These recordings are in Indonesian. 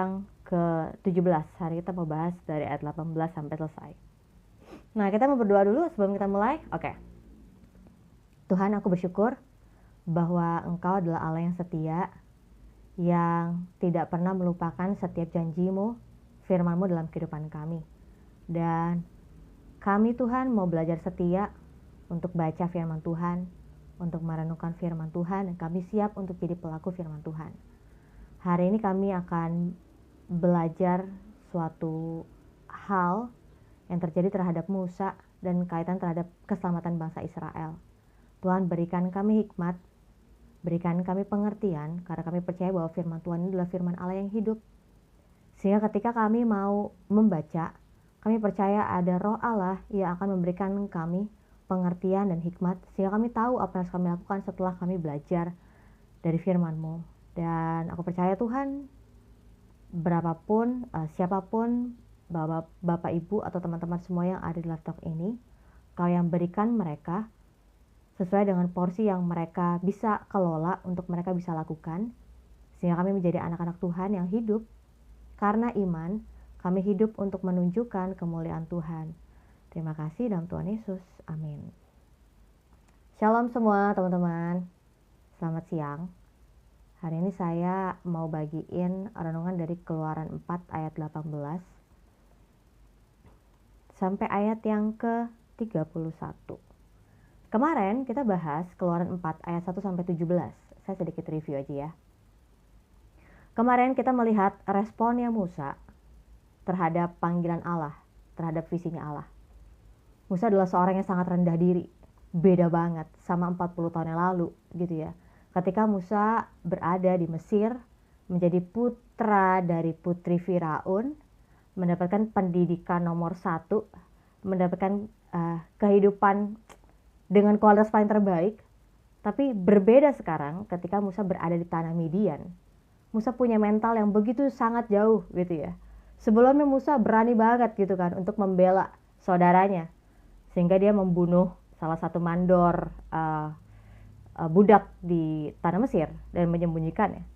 yang ke-17. Hari kita mau bahas dari ayat 18 sampai selesai. Nah, kita mau berdoa dulu sebelum kita mulai. Oke. Tuhan, aku bersyukur bahwa Engkau adalah Allah yang setia, yang tidak pernah melupakan setiap janjimu, firman-Mu dalam kehidupan kami. Dan kami Tuhan mau belajar setia untuk baca firman Tuhan, untuk merenungkan firman Tuhan, dan kami siap untuk jadi pelaku firman Tuhan. Hari ini kami akan belajar suatu hal yang terjadi terhadap Musa dan kaitan terhadap keselamatan bangsa Israel. Tuhan, berikan kami hikmat, berikan kami pengertian, karena kami percaya bahwa firman Tuhan ini adalah firman Allah yang hidup. Sehingga ketika kami mau membaca, kami percaya ada roh Allah yang akan memberikan kami pengertian dan hikmat, sehingga kami tahu apa yang harus kami lakukan setelah kami belajar dari firman-Mu. Dan aku percaya Tuhan, berapapun, siapapun, Bapak, Ibu, atau teman-teman semua yang ada di live talk ini, Kau yang berikan mereka sesuai dengan porsi yang mereka bisa kelola untuk mereka bisa lakukan, sehingga kami menjadi anak-anak Tuhan yang hidup. Karena iman, kami hidup untuk menunjukkan kemuliaan Tuhan. Terima kasih dalam Tuhan Yesus. Amin. Shalom semua teman-teman. Selamat siang. Hari ini saya mau bagiin renungan dari Keluaran 4 ayat 18 sampai ayat yang ke-31. Kemarin kita bahas Keluaran 4 ayat 1 sampai 17. Saya sedikit review aja ya. Kemarin kita melihat responnya Musa terhadap panggilan Allah, terhadap visinya Allah. Musa adalah seorang yang sangat rendah diri, beda banget sama 40 tahun yang lalu gitu ya. Ketika Musa berada di Mesir, menjadi putra dari putri Firaun, mendapatkan pendidikan nomor 1, mendapatkan kehidupan dengan kualitas paling terbaik. Tapi berbeda sekarang ketika Musa berada di tanah Midian. Musa punya mental yang begitu sangat jauh gitu ya. Sebelumnya Musa berani banget gitu kan untuk membela saudaranya, sehingga dia membunuh salah satu mandor budak di tanah Mesir dan menyembunyikannya.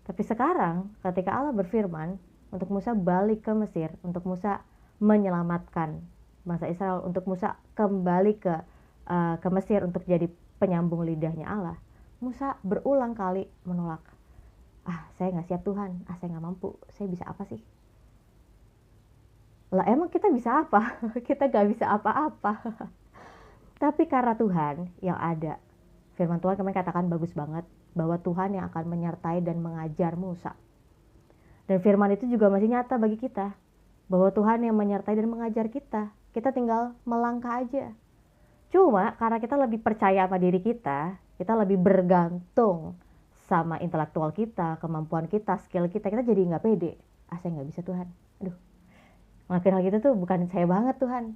Tapi sekarang ketika Allah berfirman untuk Musa balik ke Mesir, untuk Musa menyelamatkan bangsa Israel, untuk Musa kembali ke Mesir untuk jadi penyambung lidahnya Allah, Musa berulang kali menolak. Saya gak siap Tuhan, saya gak mampu, saya bisa apa sih? Lah emang kita bisa apa? Kita gak bisa apa-apa. Tapi karena Tuhan yang ada, firman Tuhan kemarin katakan bagus banget, bahwa Tuhan yang akan menyertai dan mengajar Musa. Dan firman itu juga masih nyata bagi kita, bahwa Tuhan yang menyertai dan mengajar kita. Kita tinggal melangkah aja. Cuma karena kita lebih percaya sama diri kita lebih bergantung sama intelektual kita, kemampuan kita, skill kita jadi gak pede. Saya gak bisa Tuhan. Aduh, ngelakuin hal gitu tuh bukan saya banget Tuhan.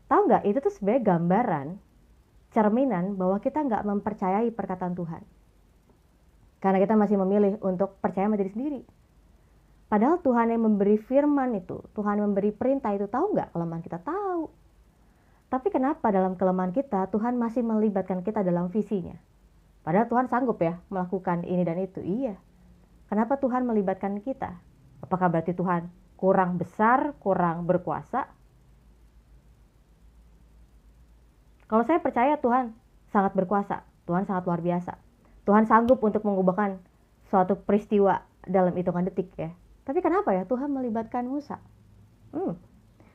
Tahu gak, itu tuh sebenarnya gambaran, cerminan bahwa kita gak mempercayai perkataan Tuhan. Karena kita masih memilih untuk percaya sama diri sendiri. Padahal Tuhan yang memberi firman itu, Tuhan yang memberi perintah itu, tahu gak kelemahan kita? Tahu. Tapi kenapa dalam kelemahan kita, Tuhan masih melibatkan kita dalam visinya? Padahal Tuhan sanggup ya melakukan ini dan itu. Iya. Kenapa Tuhan melibatkan kita? Apakah berarti Tuhan kurang besar, kurang berkuasa? Kalau saya percaya Tuhan sangat berkuasa, Tuhan sangat luar biasa. Tuhan sanggup untuk mengubahkan suatu peristiwa dalam hitungan detik ya. Tapi kenapa ya Tuhan melibatkan Musa?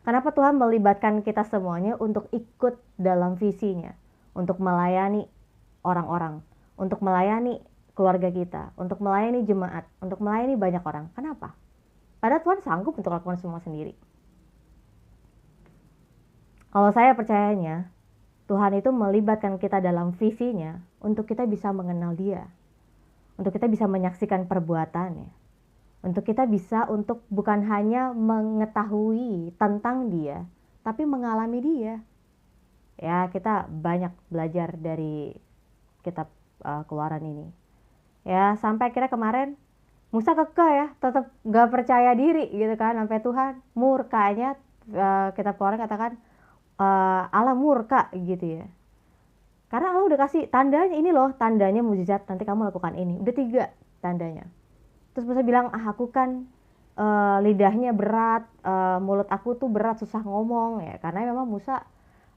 Kenapa Tuhan melibatkan kita semuanya untuk ikut dalam visinya? Untuk melayani orang-orang, untuk melayani keluarga kita, untuk melayani jemaat, untuk melayani banyak orang. Kenapa? Padahal Tuhan sanggup untuk lakukan semua sendiri. Kalau saya percayanya, Tuhan itu melibatkan kita dalam visinya untuk kita bisa mengenal Dia, untuk kita bisa menyaksikan perbuatannya, untuk kita bisa untuk bukan hanya mengetahui tentang Dia, tapi mengalami Dia. Ya, kita banyak belajar dari kitab Keluaran ini. Ya, sampai akhirnya kemarin Musa kekeh ya, tetap gak percaya diri gitu kan, sampai Tuhan murkanya, kitab Keluaran katakan Allah murka gitu ya. Karena Allah udah kasih tandanya, ini loh tandanya mukjizat, nanti kamu lakukan ini. Udah 3 tandanya. Terus Musa bilang, aku kan lidahnya berat, mulut aku tuh berat, susah ngomong ya. Karena memang Musa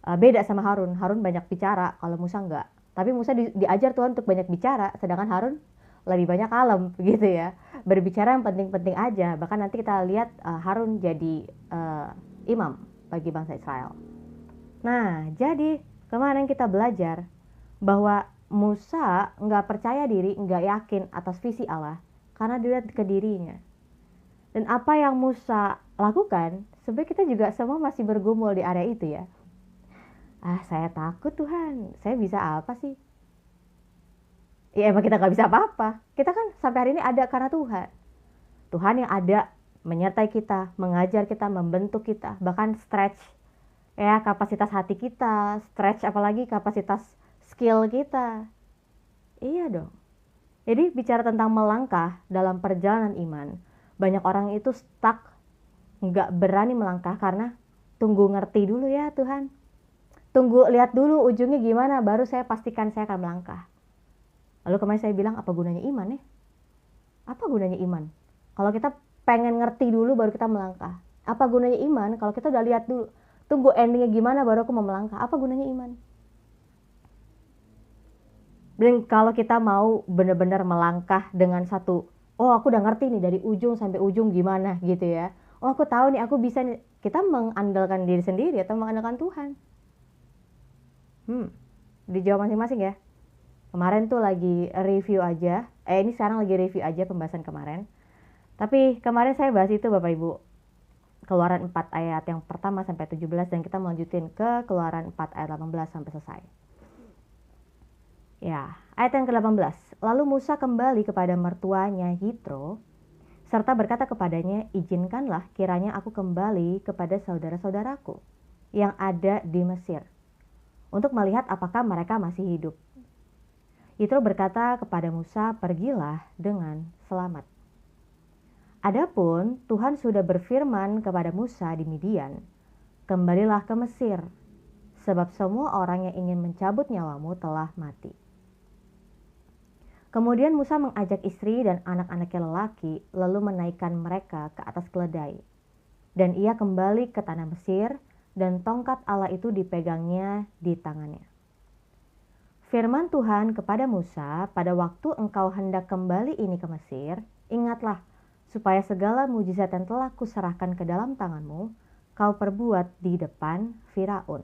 beda sama Harun. Harun banyak bicara, kalau Musa enggak. Tapi Musa diajar Tuhan untuk banyak bicara, sedangkan Harun lebih banyak kalem gitu ya. Berbicara yang penting-penting aja. Bahkan nanti kita lihat Harun jadi imam bagi bangsa Israel. Nah, jadi kemarin kita belajar bahwa Musa nggak percaya diri, nggak yakin atas visi Allah karena dilihat ke dirinya. Dan apa yang Musa lakukan, sebenarnya kita juga semua masih bergumul di area itu ya. Saya takut Tuhan, saya bisa apa sih? Ya emang kita nggak bisa apa-apa. Kita kan sampai hari ini ada karena Tuhan. Tuhan yang ada menyertai kita, mengajar kita, membentuk kita, bahkan stretch ya kapasitas hati kita, stretch apalagi kapasitas skill kita. Iya dong. Jadi bicara tentang melangkah dalam perjalanan iman, banyak orang itu stuck, nggak berani melangkah karena tunggu ngerti dulu ya Tuhan. Tunggu lihat dulu ujungnya gimana, baru saya pastikan saya akan melangkah. Lalu kemarin saya bilang, apa gunanya iman ya? Apa gunanya iman? Kalau kita pengen ngerti dulu baru kita melangkah. Apa gunanya iman kalau kita udah lihat dulu, tunggu endingnya gimana baru aku mau melangkah? Apa gunanya iman? Dan kalau kita mau benar-benar melangkah dengan satu, oh aku udah ngerti nih dari ujung sampai ujung gimana gitu ya. Oh aku tahu nih, aku bisa nih. Kita mengandalkan diri sendiri atau mengandalkan Tuhan? Dijawab masing-masing ya. Kemarin tuh lagi review aja. Ini sekarang lagi review aja pembahasan kemarin. Tapi kemarin saya bahas itu Bapak Ibu. Keluaran 4 ayat yang pertama sampai 17 dan kita melanjutin ke Keluaran 4 ayat 18 sampai selesai. Ya, ayat yang ke-18. Lalu Musa kembali kepada mertuanya Yitro serta berkata kepadanya, izinkanlah kiranya aku kembali kepada saudara-saudaraku yang ada di Mesir untuk melihat apakah mereka masih hidup. Yitro berkata kepada Musa, pergilah dengan selamat. Adapun Tuhan sudah berfirman kepada Musa di Midian, kembalilah ke Mesir, sebab semua orang yang ingin mencabut nyawamu telah mati. Kemudian Musa mengajak istri dan anak-anaknya lelaki, lalu menaikkan mereka ke atas keledai. Dan ia kembali ke tanah Mesir, dan tongkat Allah itu dipegangnya di tangannya. Firman Tuhan kepada Musa, pada waktu engkau hendak kembali ini ke Mesir, ingatlah, supaya segala mujizat yang telah kuserahkan ke dalam tanganmu, kau perbuat di depan Firaun.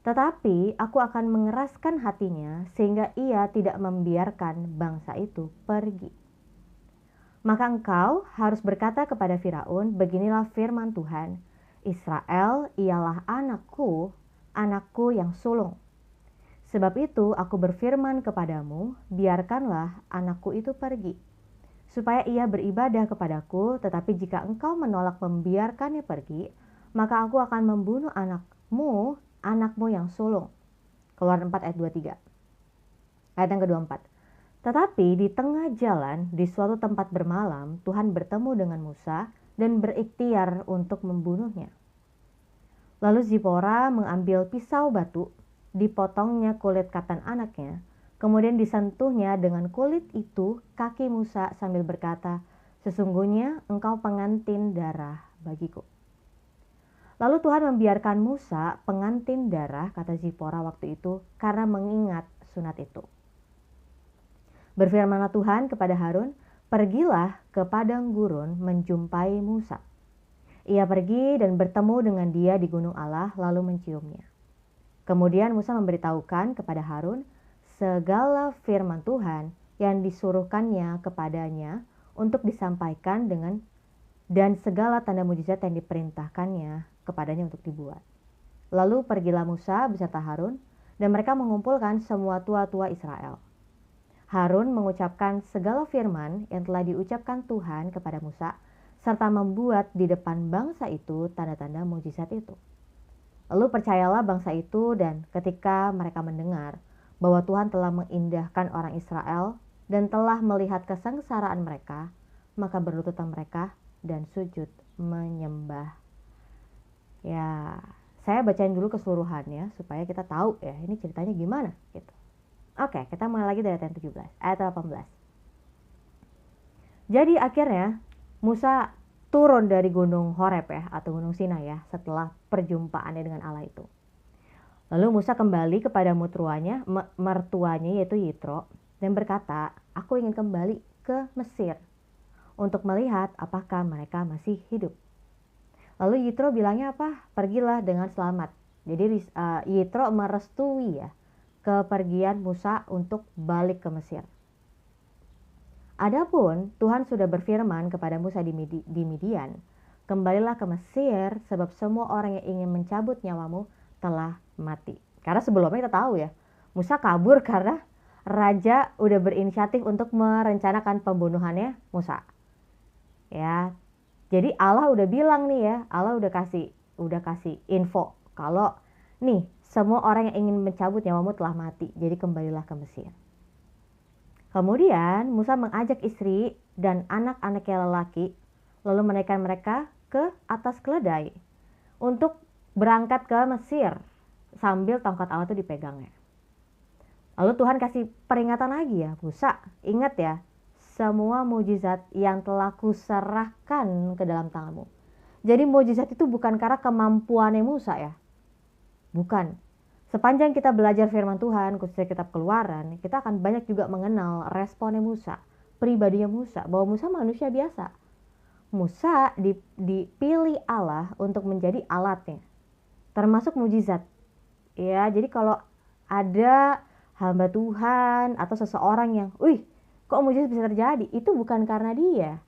Tetapi aku akan mengeraskan hatinya, sehingga ia tidak membiarkan bangsa itu pergi. Maka engkau harus berkata kepada Firaun, beginilah firman Tuhan, Israel ialah anakku, anakku yang sulung. Sebab itu aku berfirman kepadamu, biarkanlah anakku itu pergi, supaya ia beribadah kepadaku, tetapi jika engkau menolak membiarkannya pergi, maka aku akan membunuh anakmu yang sulung. Keluaran 4 ayat 23. Ayat yang ke-24. Tetapi di tengah jalan, di suatu tempat bermalam, Tuhan bertemu dengan Musa dan berikhtiar untuk membunuhnya. Lalu Zipora mengambil pisau batu, dipotongnya kulit katan anaknya, kemudian disentuhnya dengan kulit itu kaki Musa sambil berkata, sesungguhnya engkau pengantin darah bagiku. Lalu Tuhan membiarkan Musa pengantin darah, kata Zipora waktu itu, karena mengingat sunat itu. Berfirmanlah Tuhan kepada Harun, pergilah ke padang gurun menjumpai Musa. Ia pergi dan bertemu dengan dia di gunung Allah lalu menciumnya. Kemudian Musa memberitahukan kepada Harun segala firman Tuhan yang disuruhkannya kepadanya untuk disampaikan dan segala tanda mujizat yang diperintahkannya kepadanya untuk dibuat. Lalu pergilah Musa beserta Harun dan mereka mengumpulkan semua tua-tua Israel. Harun mengucapkan segala firman yang telah diucapkan Tuhan kepada Musa serta membuat di depan bangsa itu tanda-tanda mujizat itu. Lalu percayalah bangsa itu, dan ketika mereka mendengar bahwa Tuhan telah mengindahkan orang Israel dan telah melihat kesengsaraan mereka, maka berlututlah mereka dan sujud menyembah. Ya, saya bacain dulu keseluruhannya supaya kita tahu ya ini ceritanya gimana gitu. Oke, kita mulai lagi dari ayat 17, ayat 18. Jadi akhirnya Musa turun dari gunung Horeb ya, atau gunung Sinai ya, setelah perjumpaannya dengan Allah itu. Lalu Musa kembali kepada mertuanya yaitu Yitro, dan berkata, aku ingin kembali ke Mesir untuk melihat apakah mereka masih hidup. Lalu Yitro bilangnya apa? Pergilah dengan selamat. Jadi Yitro merestui ya kepergian Musa untuk balik ke Mesir. Adapun Tuhan sudah berfirman kepada Musa di Midian, kembalilah ke Mesir sebab semua orang yang ingin mencabut nyawamu telah mati. Karena sebelumnya kita tahu ya, Musa kabur karena raja udah berinisiatif untuk merencanakan pembunuhannya Musa. Ya, jadi Allah udah bilang nih ya, Allah udah kasih info kalau nih semua orang yang ingin mencabut nyawamu telah mati. Jadi kembalilah ke Mesir. Kemudian Musa mengajak istri dan anak-anaknya lelaki, lalu menaikkan mereka ke atas keledai untuk berangkat ke Mesir sambil tongkat Allah itu dipegangnya. Lalu Tuhan kasih peringatan lagi ya, Musa, ingat ya, semua mujizat yang telah kuserahkan ke dalam tanganmu. Jadi mujizat itu bukan karena kemampuannya Musa ya, bukan. Sepanjang kita belajar firman Tuhan, khususnya kitab Keluaran, kita akan banyak juga mengenal responnya Musa, pribadinya Musa, bahwa Musa manusia biasa. Musa dipilih Allah untuk menjadi alatnya, termasuk mujizat. Ya, jadi kalau ada hamba Tuhan atau seseorang yang, kok mujizat bisa terjadi? Itu bukan karena dia,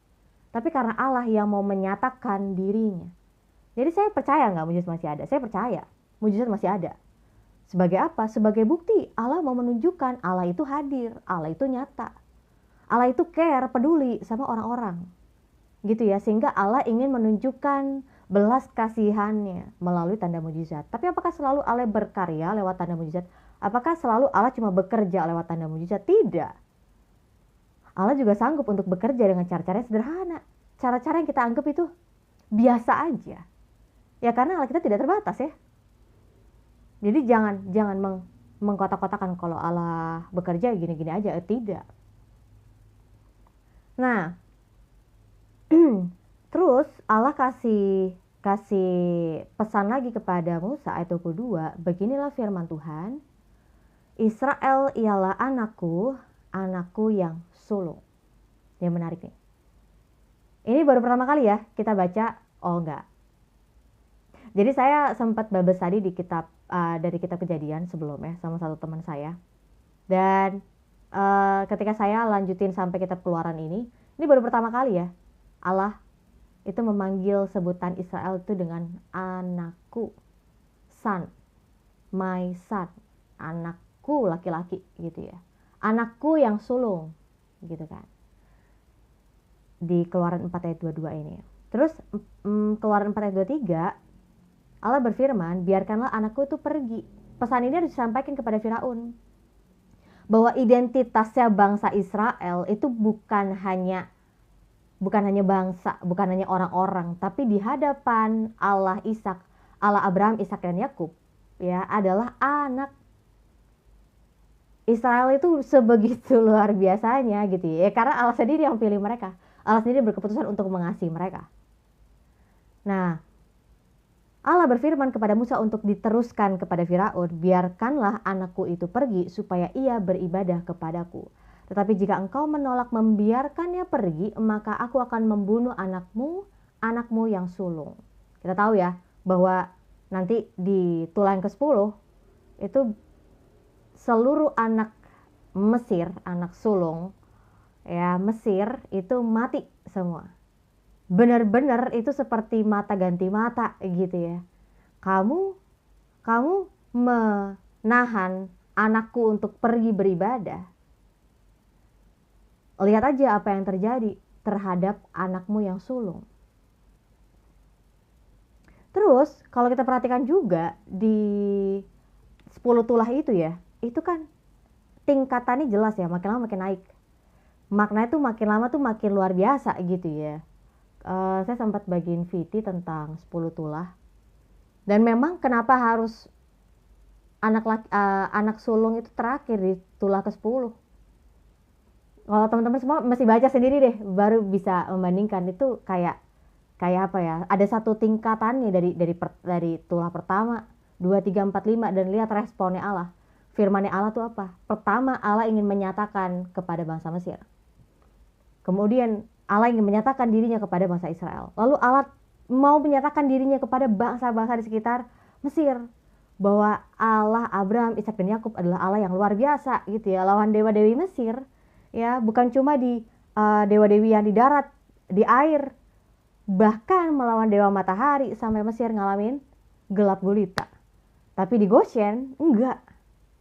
tapi karena Allah yang mau menyatakan dirinya. Jadi saya percaya nggak mujizat masih ada? Saya percaya mujizat masih ada. Sebagai apa? Sebagai bukti Allah mau menunjukkan Allah itu hadir, Allah itu nyata. Allah itu care, peduli sama orang-orang. Gitu ya, sehingga Allah ingin menunjukkan belas kasihannya melalui tanda mujizat. Tapi apakah selalu Allah berkarya lewat tanda mujizat? Apakah selalu Allah cuma bekerja lewat tanda mujizat? Tidak. Allah juga sanggup untuk bekerja dengan cara-cara yang sederhana. Cara-cara yang kita anggap itu biasa aja. Ya karena Allah kita tidak terbatas ya. Jadi jangan mengkotak-kotakan kalau Allah bekerja gini-gini aja, tidak. Nah, terus Allah kasih pesan lagi kepada Musa ayat 22, beginilah firman Tuhan, Israel ialah anakku yang sulung. Yang menarik nih. Ini baru pertama kali ya kita baca, oh enggak. Jadi saya sempat babas tadi di kitab dari kitab Kejadian sebelumnya sama satu teman saya. Dan ketika saya lanjutin sampai kitab Keluaran ini baru pertama kali ya Allah itu memanggil sebutan Israel itu dengan anakku, son, my son, anakku laki-laki gitu ya. Anakku yang sulung gitu kan. Di Keluaran 4 ayat 22 ini. Terus Keluaran 4 ayat 23 Allah berfirman, biarkanlah anakku itu pergi. Pesan ini harus disampaikan kepada Firaun. Bahwa identitasnya bangsa Israel itu bukan hanya bangsa, bukan hanya orang-orang, tapi di hadapan Allah Abraham, Ishak dan Yakub, ya, adalah anak. Israel itu sebegitu luar biasanya gitu ya. Karena Allah sendiri yang pilih mereka. Allah sendiri berkeputusan untuk mengasihi mereka. Nah, Allah berfirman kepada Musa untuk diteruskan kepada Firaun, biarkanlah anakku itu pergi supaya ia beribadah kepadaku. Tetapi jika engkau menolak membiarkannya pergi, maka aku akan membunuh anakmu yang sulung. Kita tahu ya bahwa nanti di tulah yang ke-10 itu seluruh anak Mesir, anak sulung ya Mesir itu mati semua. Benar-benar itu seperti mata ganti mata gitu ya. Kamu menahan anakku untuk pergi beribadah. Lihat aja apa yang terjadi terhadap anakmu yang sulung. Terus kalau kita perhatikan juga di 10 tulah itu ya, itu kan tingkatannya jelas ya, makin lama makin naik. Maknanya tuh makin lama tuh makin luar biasa gitu ya. Saya sempat bagiin VT tentang 10 tulah. Dan memang kenapa harus anak sulung itu terakhir di tulah ke-10? Kalau teman-teman semua mesti baca sendiri deh, baru bisa membandingkan itu kayak kayak apa ya? Ada satu tingkatannya dari tulah pertama, 2 3 4 5 dan lihat responnya Allah. Firman-Nya Allah tuh apa? Pertama, Allah ingin menyatakan kepada bangsa Mesir. Kemudian Allah ingin menyatakan dirinya kepada bangsa Israel. Lalu Allah mau menyatakan dirinya kepada bangsa-bangsa di sekitar Mesir. Bahwa Allah Abraham, Ishak dan Yakub adalah Allah yang luar biasa gitu ya. Lawan dewa-dewi Mesir. Ya, bukan cuma di dewa-dewi yang di darat, di air. Bahkan melawan dewa matahari sampai Mesir ngalamin gelap gulita. Tapi di Goshen enggak.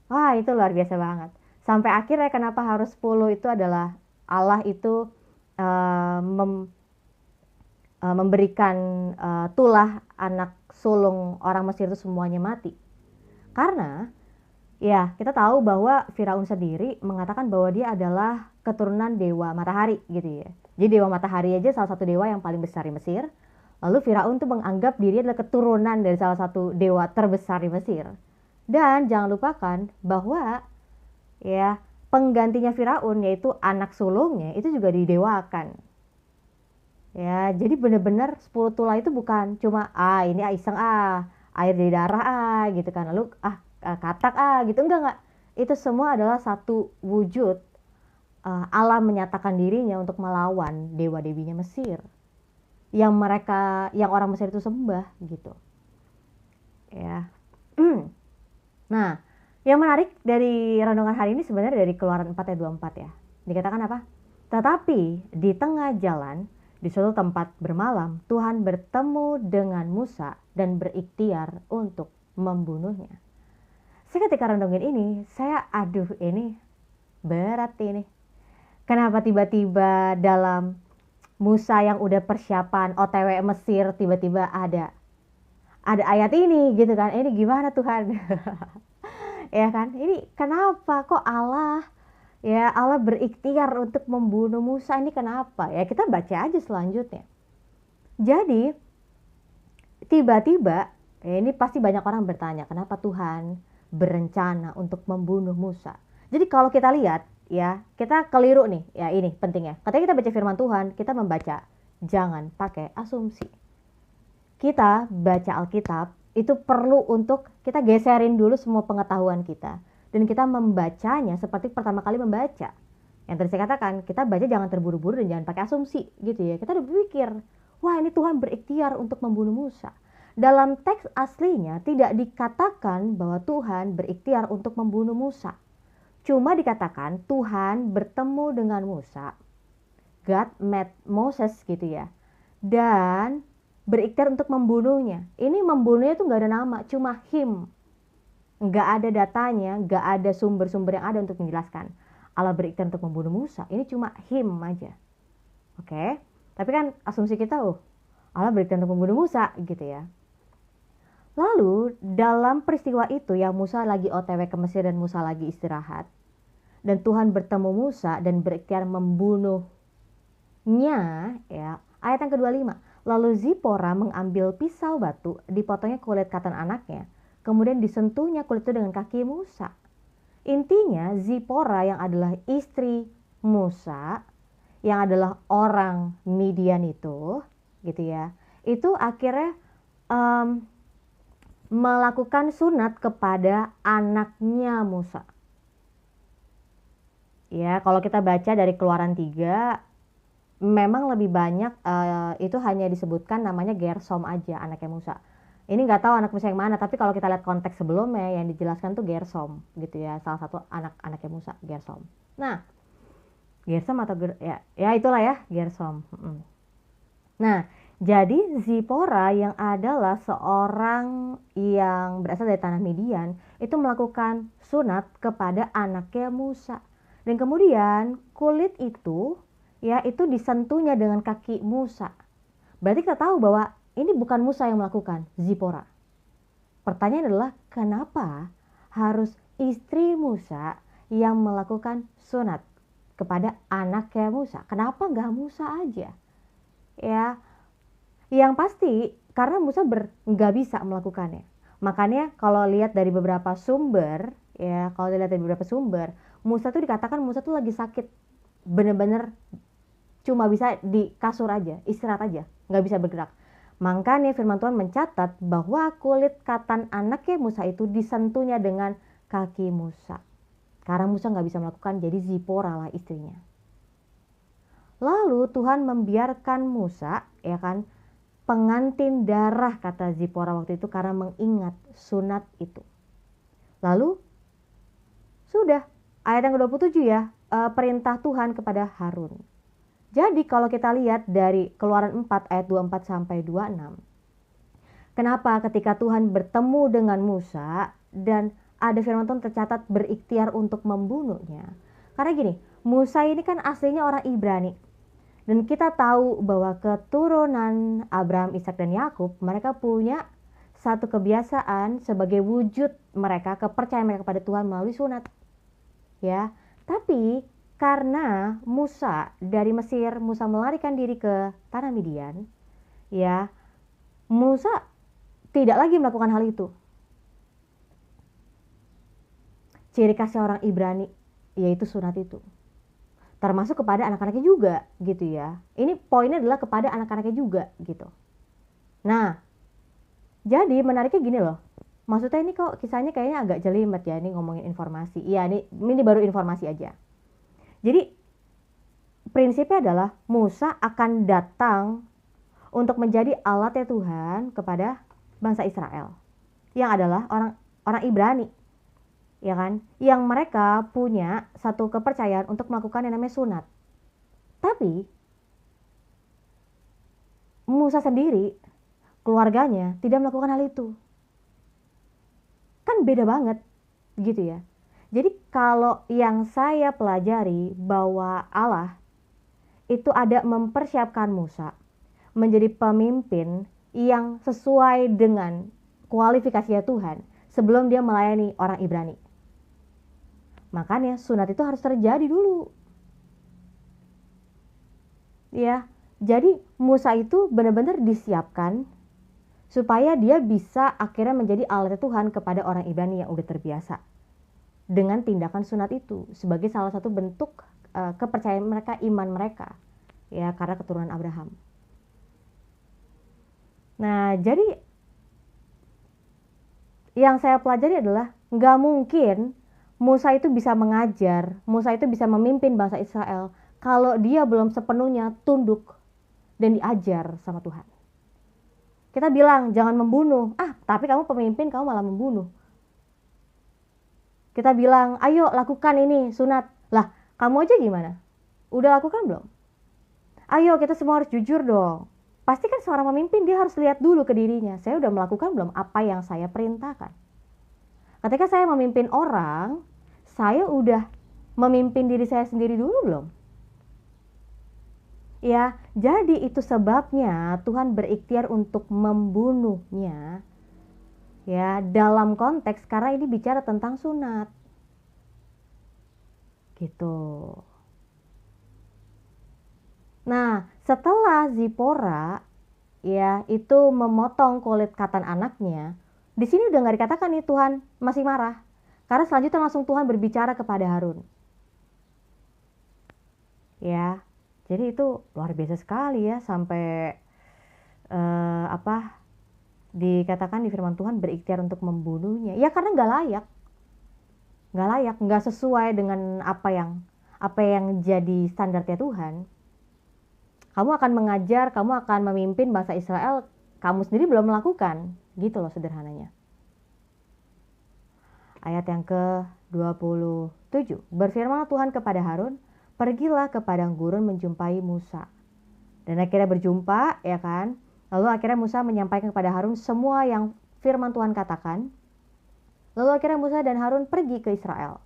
Wah, itu luar biasa banget. Sampai akhirnya kenapa harus 10 itu adalah Allah itu memberikan tulah anak sulung orang Mesir itu semuanya mati. Karena ya kita tahu bahwa Firaun sendiri mengatakan bahwa dia adalah keturunan dewa matahari gitu ya. Jadi dewa matahari aja salah satu dewa yang paling besar di Mesir. Lalu Firaun tuh menganggap diri adalah keturunan dari salah satu dewa terbesar di Mesir. Dan jangan lupakan bahwa ya penggantinya Firaun yaitu anak sulungnya itu juga didewakan. Ya, jadi benar-benar 10 tulah itu bukan cuma ini iseng air dari darah gitu kan. Lalu katak gitu, enggak. Itu semua adalah satu wujud Allah menyatakan dirinya untuk melawan dewa-dewinya Mesir. Yang orang Mesir itu sembah gitu. Ya. Nah, yang menarik dari renungan hari ini sebenarnya dari Keluaran 4 ayat 24 ya. Dikatakan apa? Tetapi di tengah jalan, di suatu tempat bermalam, Tuhan bertemu dengan Musa dan berikhtiar untuk membunuhnya. Saya ketika renungin ini, ini berat ini. Kenapa tiba-tiba dalam Musa yang udah persiapan OTW Mesir tiba-tiba ada ayat ini gitu kan. Ini gimana Tuhan? Ya kan? Ini kenapa kok Allah berikhtiar untuk membunuh Musa, ini kenapa? Ya kita baca aja selanjutnya. Jadi tiba-tiba ini pasti banyak orang bertanya, kenapa Tuhan berencana untuk membunuh Musa? Jadi kalau kita lihat ya, kita keliru nih. Ya ini pentingnya. Ketika kita baca firman Tuhan, kita membaca jangan pakai asumsi. Kita baca Alkitab itu perlu untuk kita geserin dulu semua pengetahuan kita. Dan kita membacanya seperti pertama kali membaca. Yang tadi saya katakan, kita baca jangan terburu-buru dan jangan pakai asumsi gitu ya. Kita udah berpikir, wah ini Tuhan berikhtiar untuk membunuh Musa. Dalam teks aslinya tidak dikatakan bahwa Tuhan berikhtiar untuk membunuh Musa. Cuma dikatakan Tuhan bertemu dengan Musa. God met Moses gitu ya. Dan berikhtiar untuk membunuhnya. Ini membunuhnya tuh gak ada nama, cuma him. Gak ada datanya, gak ada sumber-sumber yang ada untuk menjelaskan. Allah berikhtiar untuk membunuh Musa, ini cuma him aja. Oke? Tapi kan asumsi kita, Allah berikhtiar untuk membunuh Musa gitu ya. Lalu dalam peristiwa itu ya Musa lagi OTW ke Mesir dan Musa lagi istirahat. Dan Tuhan bertemu Musa dan berikhtiar membunuhnya ya. Ayat yang ke-25. Lalu Zipora mengambil pisau batu, dipotongnya kulit katan anaknya, kemudian disentuhnya kulit itu dengan kaki Musa. Intinya Zipora yang adalah istri Musa, yang adalah orang Midian itu, gitu ya, itu akhirnya melakukan sunat kepada anaknya Musa. Ya, kalau kita baca dari Keluaran 3, memang lebih banyak itu hanya disebutkan namanya Gersom aja anaknya Musa. Ini nggak tahu anak Musa yang mana, tapi kalau kita lihat konteks sebelumnya yang dijelaskan tuh Gersom gitu ya, salah satu anaknya Musa, Gersom. Nah, Gersom atau ya itulah ya Gersom. Nah, jadi Zipora yang adalah seorang yang berasal dari tanah Midian itu melakukan sunat kepada anaknya Musa. Dan kemudian kulit itu ya itu disentuhnya dengan kaki Musa. Berarti kita tahu bahwa ini bukan Musa yang melakukan, Zipora. Pertanyaan adalah kenapa harus istri Musa yang melakukan sunat kepada anaknya Musa? Kenapa nggak Musa aja? Ya, yang pasti karena Musa nggak bisa melakukannya. Makanya kalau lihat dari beberapa sumber, ya kalau dilihat dari beberapa sumber, Musa tuh dikatakan Musa tuh lagi sakit bener-bener cuma bisa di kasur aja, istirahat aja, nggak bisa bergerak. Makanya firman Tuhan mencatat bahwa kulit katan anaknya Musa itu disentuhnya dengan kaki Musa. Karena Musa nggak bisa melakukan, jadi Zipora lah istrinya. Lalu Tuhan membiarkan Musa, ya kan, pengantin darah kata Zipora waktu itu karena mengingat sunat itu. Lalu sudah ayat yang ke-27 ya, perintah Tuhan kepada Harun. Jadi kalau kita lihat dari Keluaran 4 ayat 24 sampai 26. Kenapa ketika Tuhan bertemu dengan Musa dan ada firman Tuhan tercatat berikhtiar untuk membunuhnya. Karena gini, Musa ini kan aslinya orang Ibrani. Dan kita tahu bahwa keturunan Abraham, Ishak dan Yakub, mereka punya satu kebiasaan sebagai wujud mereka, kepercayaan mereka kepada Tuhan melalui sunat. Ya, tapi karena Musa dari Mesir, Musa melarikan diri ke tanah Midian, ya, Musa tidak lagi melakukan hal itu. Ciri khasnya orang Ibrani yaitu sunat itu. Termasuk kepada anak-anaknya juga gitu ya. Ini poinnya adalah kepada anak-anaknya juga gitu. Nah, jadi menariknya gini loh. Maksudnya ini kok kisahnya kayaknya agak jelimet ya, ini ngomongin informasi. Iya, ini baru informasi aja. Jadi prinsipnya adalah Musa akan datang untuk menjadi alatnya Tuhan kepada bangsa Israel. Yang adalah orang Ibrani. Ya kan, yang mereka punya satu kepercayaan untuk melakukan yang namanya sunat. Tapi Musa sendiri, keluarganya tidak melakukan hal itu. Kan beda banget gitu ya. Jadi kalau yang saya pelajari bahwa Allah itu ada mempersiapkan Musa menjadi pemimpin yang sesuai dengan kualifikasinya Tuhan sebelum dia melayani orang Ibrani. Makanya sunat itu harus terjadi dulu. Ya, jadi Musa itu benar-benar disiapkan supaya dia bisa akhirnya menjadi alat Tuhan kepada orang Ibrani yang udah terbiasa dengan tindakan sunat itu sebagai salah satu bentuk kepercayaan mereka, iman mereka, ya karena keturunan Abraham. Nah, jadi yang saya pelajari adalah nggak mungkin Musa itu bisa mengajar, Musa itu bisa memimpin bangsa Israel kalau dia belum sepenuhnya tunduk dan diajar sama Tuhan. Kita bilang jangan membunuh, tapi kamu pemimpin kamu malah membunuh. Kita bilang ayo lakukan ini sunat, lah kamu aja gimana? Udah lakukan belum? Ayo kita semua harus jujur dong. Pasti kan seorang pemimpin dia harus lihat dulu ke dirinya, saya udah melakukan belum apa yang saya perintahkan. Ketika saya memimpin orang, saya udah memimpin diri saya sendiri dulu belum? Ya, jadi itu sebabnya Tuhan berikhtiar untuk membunuhnya. Ya, dalam konteks karena ini bicara tentang sunat. Gitu. Nah, setelah Zipora ya itu memotong kulit katan anaknya, di sini udah nggak dikatakan nih Tuhan masih marah. Karena selanjutnya langsung Tuhan berbicara kepada Harun. Ya, jadi itu luar biasa sekali ya sampai dikatakan di firman Tuhan berikhtiar untuk membunuhnya. Ya karena nggak layak, nggak sesuai dengan apa yang jadi standarnya Tuhan. Kamu akan mengajar, kamu akan memimpin bangsa Israel, kamu sendiri belum melakukan, gitu loh sederhananya. Ayat yang ke-27. Berfirmanlah Tuhan kepada Harun, pergilah ke padang gurun menjumpai Musa. Dan akhirnya berjumpa, ya kan? Lalu akhirnya Musa menyampaikan kepada Harun semua yang firman Tuhan katakan. Lalu akhirnya Musa dan Harun pergi ke Israel.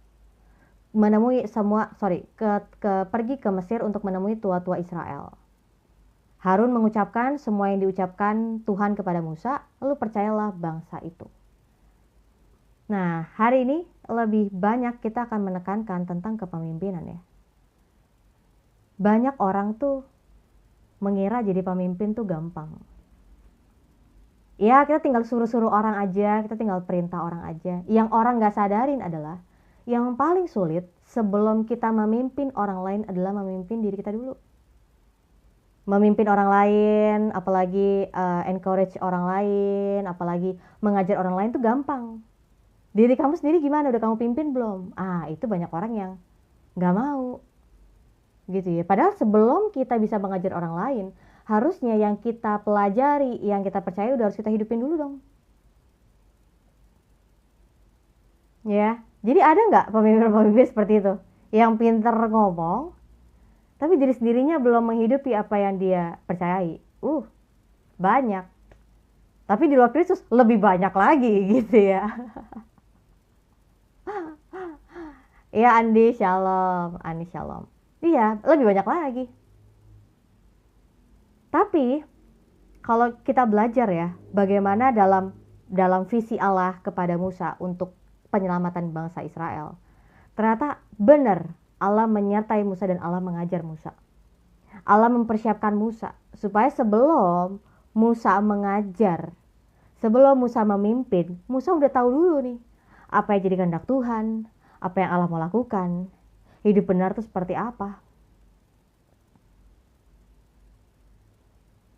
Pergi ke Mesir untuk menemui tua-tua Israel. Harun mengucapkan semua yang diucapkan Tuhan kepada Musa, lalu percayalah bangsa itu. Nah, hari ini lebih banyak kita akan menekankan tentang kepemimpinan ya. Banyak orang tuh mengira jadi pemimpin tuh gampang. Ya, kita tinggal suruh-suruh orang aja, kita tinggal perintah orang aja. Yang orang gak sadarin adalah Yang paling sulit sebelum kita memimpin orang lain adalah memimpin diri kita dulu. Memimpin orang lain, apalagi encourage orang lain, apalagi mengajar orang lain tuh gampang. Diri kamu sendiri gimana? Udah kamu pimpin belum? Itu banyak orang yang nggak mau. Gitu ya. Padahal sebelum kita bisa mengajar orang lain, harusnya yang kita pelajari, yang kita percaya udah harus kita hidupin dulu dong. Ya, jadi ada nggak pemimpin-pemimpin seperti itu? Yang pinter ngomong, tapi diri sendirinya belum menghidupi apa yang dia percayai. Banyak. Tapi di luar Kristus lebih banyak lagi gitu ya. Iya Andi, shalom. Andi, shalom. Iya, lebih banyak lagi. Tapi kalau kita belajar ya, bagaimana dalam visi Allah kepada Musa untuk penyelamatan bangsa Israel. Ternyata benar Allah menyertai Musa dan Allah mengajar Musa. Allah mempersiapkan Musa supaya sebelum Musa mengajar, sebelum Musa memimpin, Musa udah tahu dulu nih apa yang jadi kehendak Tuhan, apa yang Allah mau lakukan, hidup benar itu seperti apa.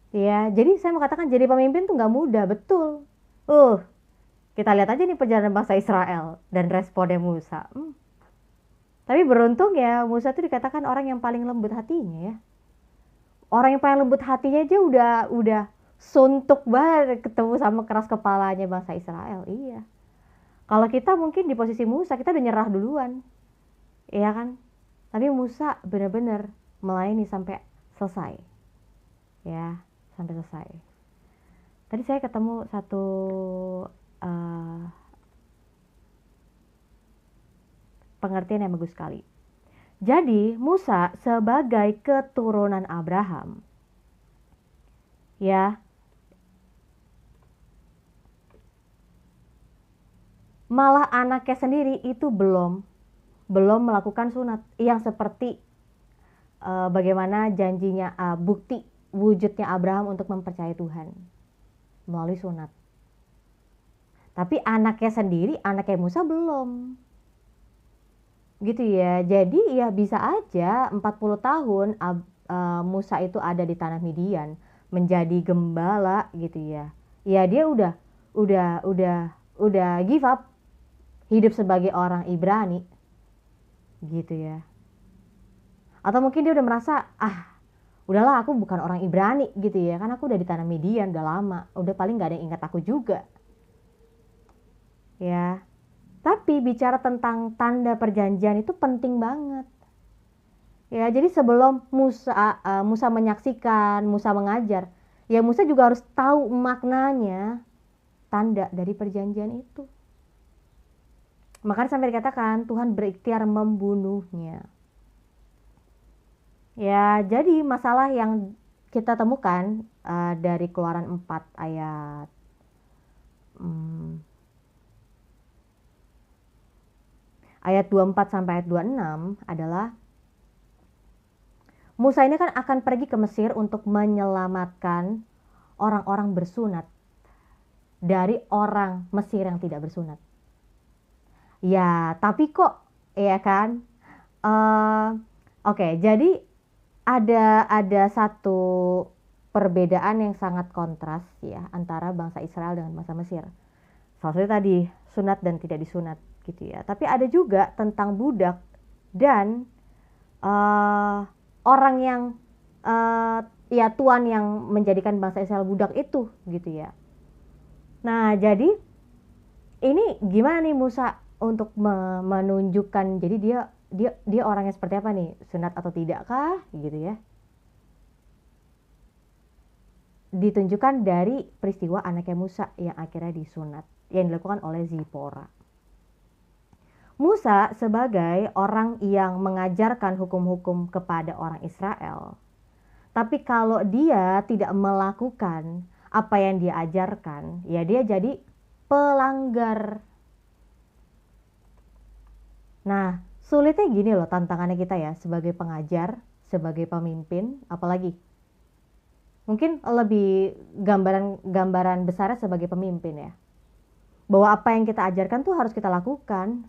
Ya, jadi saya mau katakan jadi pemimpin tuh nggak mudah, betul. Kita lihat aja nih perjalanan bangsa Israel dan responnya Musa. Tapi beruntung ya Musa itu dikatakan orang yang paling lembut hatinya ya. Orang yang paling lembut hatinya aja udah suntuk banget ketemu sama keras kepalanya bangsa Israel. Iya. Kalau kita mungkin di posisi Musa kita udah nyerah duluan. Iya kan? Tapi Musa benar-benar melayani sampai selesai. Ya, sampai selesai. Tadi saya ketemu satu pengertian yang bagus sekali. Jadi Musa sebagai keturunan Abraham, ya, malah anaknya sendiri itu belum melakukan sunat yang seperti bagaimana janjinya, bukti wujudnya Abraham untuk mempercayai Tuhan melalui sunat. Tapi anaknya sendiri, anaknya Musa belum. Gitu ya. Jadi ya bisa aja 40 tahun Musa itu ada di tanah Midian menjadi gembala gitu ya. Ya dia udah give up hidup sebagai orang Ibrani. Gitu ya. Atau mungkin dia udah merasa udahlah aku bukan orang Ibrani gitu ya. Kan aku udah di tanah Midian udah lama. Udah paling gak ada yang ingat aku juga. Ya. Tapi bicara tentang tanda perjanjian itu penting banget. Ya, jadi sebelum Musa menyaksikan, Musa mengajar, ya Musa juga harus tahu maknanya tanda dari perjanjian itu. Makanya sampai dikatakan Tuhan berikhtiar membunuhnya. Ya, jadi masalah yang kita temukan dari Keluaran 4 ayat ayat 24 sampai ayat 26 adalah Musa ini kan akan pergi ke Mesir untuk menyelamatkan orang-orang bersunat dari orang Mesir yang tidak bersunat. Ya, tapi kok ya kan? Oke, jadi ada satu perbedaan yang sangat kontras ya antara bangsa Israel dengan bangsa Mesir. Salah satunya tadi sunat dan tidak disunat gitu ya. Tapi ada juga tentang budak dan orang yang ya tuan yang menjadikan bangsa Israel budak itu gitu ya. Nah, jadi ini gimana nih Musa untuk menunjukkan jadi dia orangnya seperti apa nih, sunat atau tidak kah gitu ya. Ditunjukkan dari peristiwa anaknya Musa yang akhirnya disunat yang dilakukan oleh Zipora. Musa sebagai orang yang mengajarkan hukum-hukum kepada orang Israel. Tapi kalau dia tidak melakukan apa yang dia ajarkan, ya dia jadi pelanggar. Nah, sulitnya gini loh tantangannya kita ya sebagai pengajar, sebagai pemimpin, apalagi. Mungkin lebih gambaran besarnya sebagai pemimpin ya. Bahwa apa yang kita ajarkan tuh harus kita lakukan.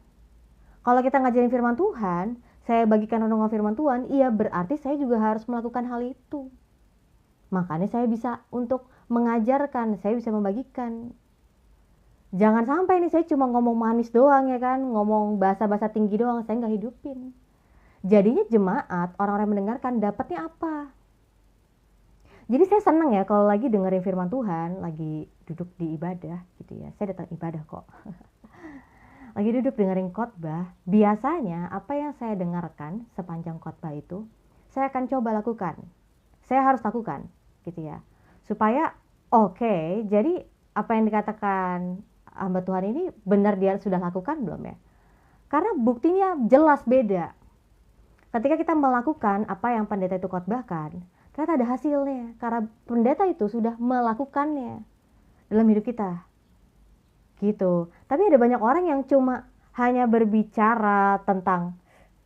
Kalau kita ngajarin firman Tuhan, saya bagikan renungan firman Tuhan, iya berarti saya juga harus melakukan hal itu. Makanya saya bisa untuk mengajarkan, saya bisa membagikan. Jangan sampai nih saya cuma ngomong manis doang ya kan, ngomong bahasa-bahasa tinggi doang, saya nggak hidupin. Jadinya jemaat, orang-orang yang mendengarkan dapatnya apa? Jadi saya senang ya kalau lagi dengerin firman Tuhan, lagi duduk di ibadah gitu ya. Saya datang ibadah kok. Lagi duduk dengerin khotbah, biasanya apa yang saya dengarkan sepanjang khotbah itu, saya akan coba lakukan. Saya harus lakukan gitu ya. Supaya oke, jadi apa yang dikatakan hamba Tuhan ini benar dia sudah lakukan belum ya? Karena buktinya jelas beda. Ketika kita melakukan apa yang pendeta itu khotbahkan, ternyata ada hasilnya. Karena pendeta itu sudah melakukannya dalam hidup kita. Gitu. Tapi ada banyak orang yang cuma hanya berbicara tentang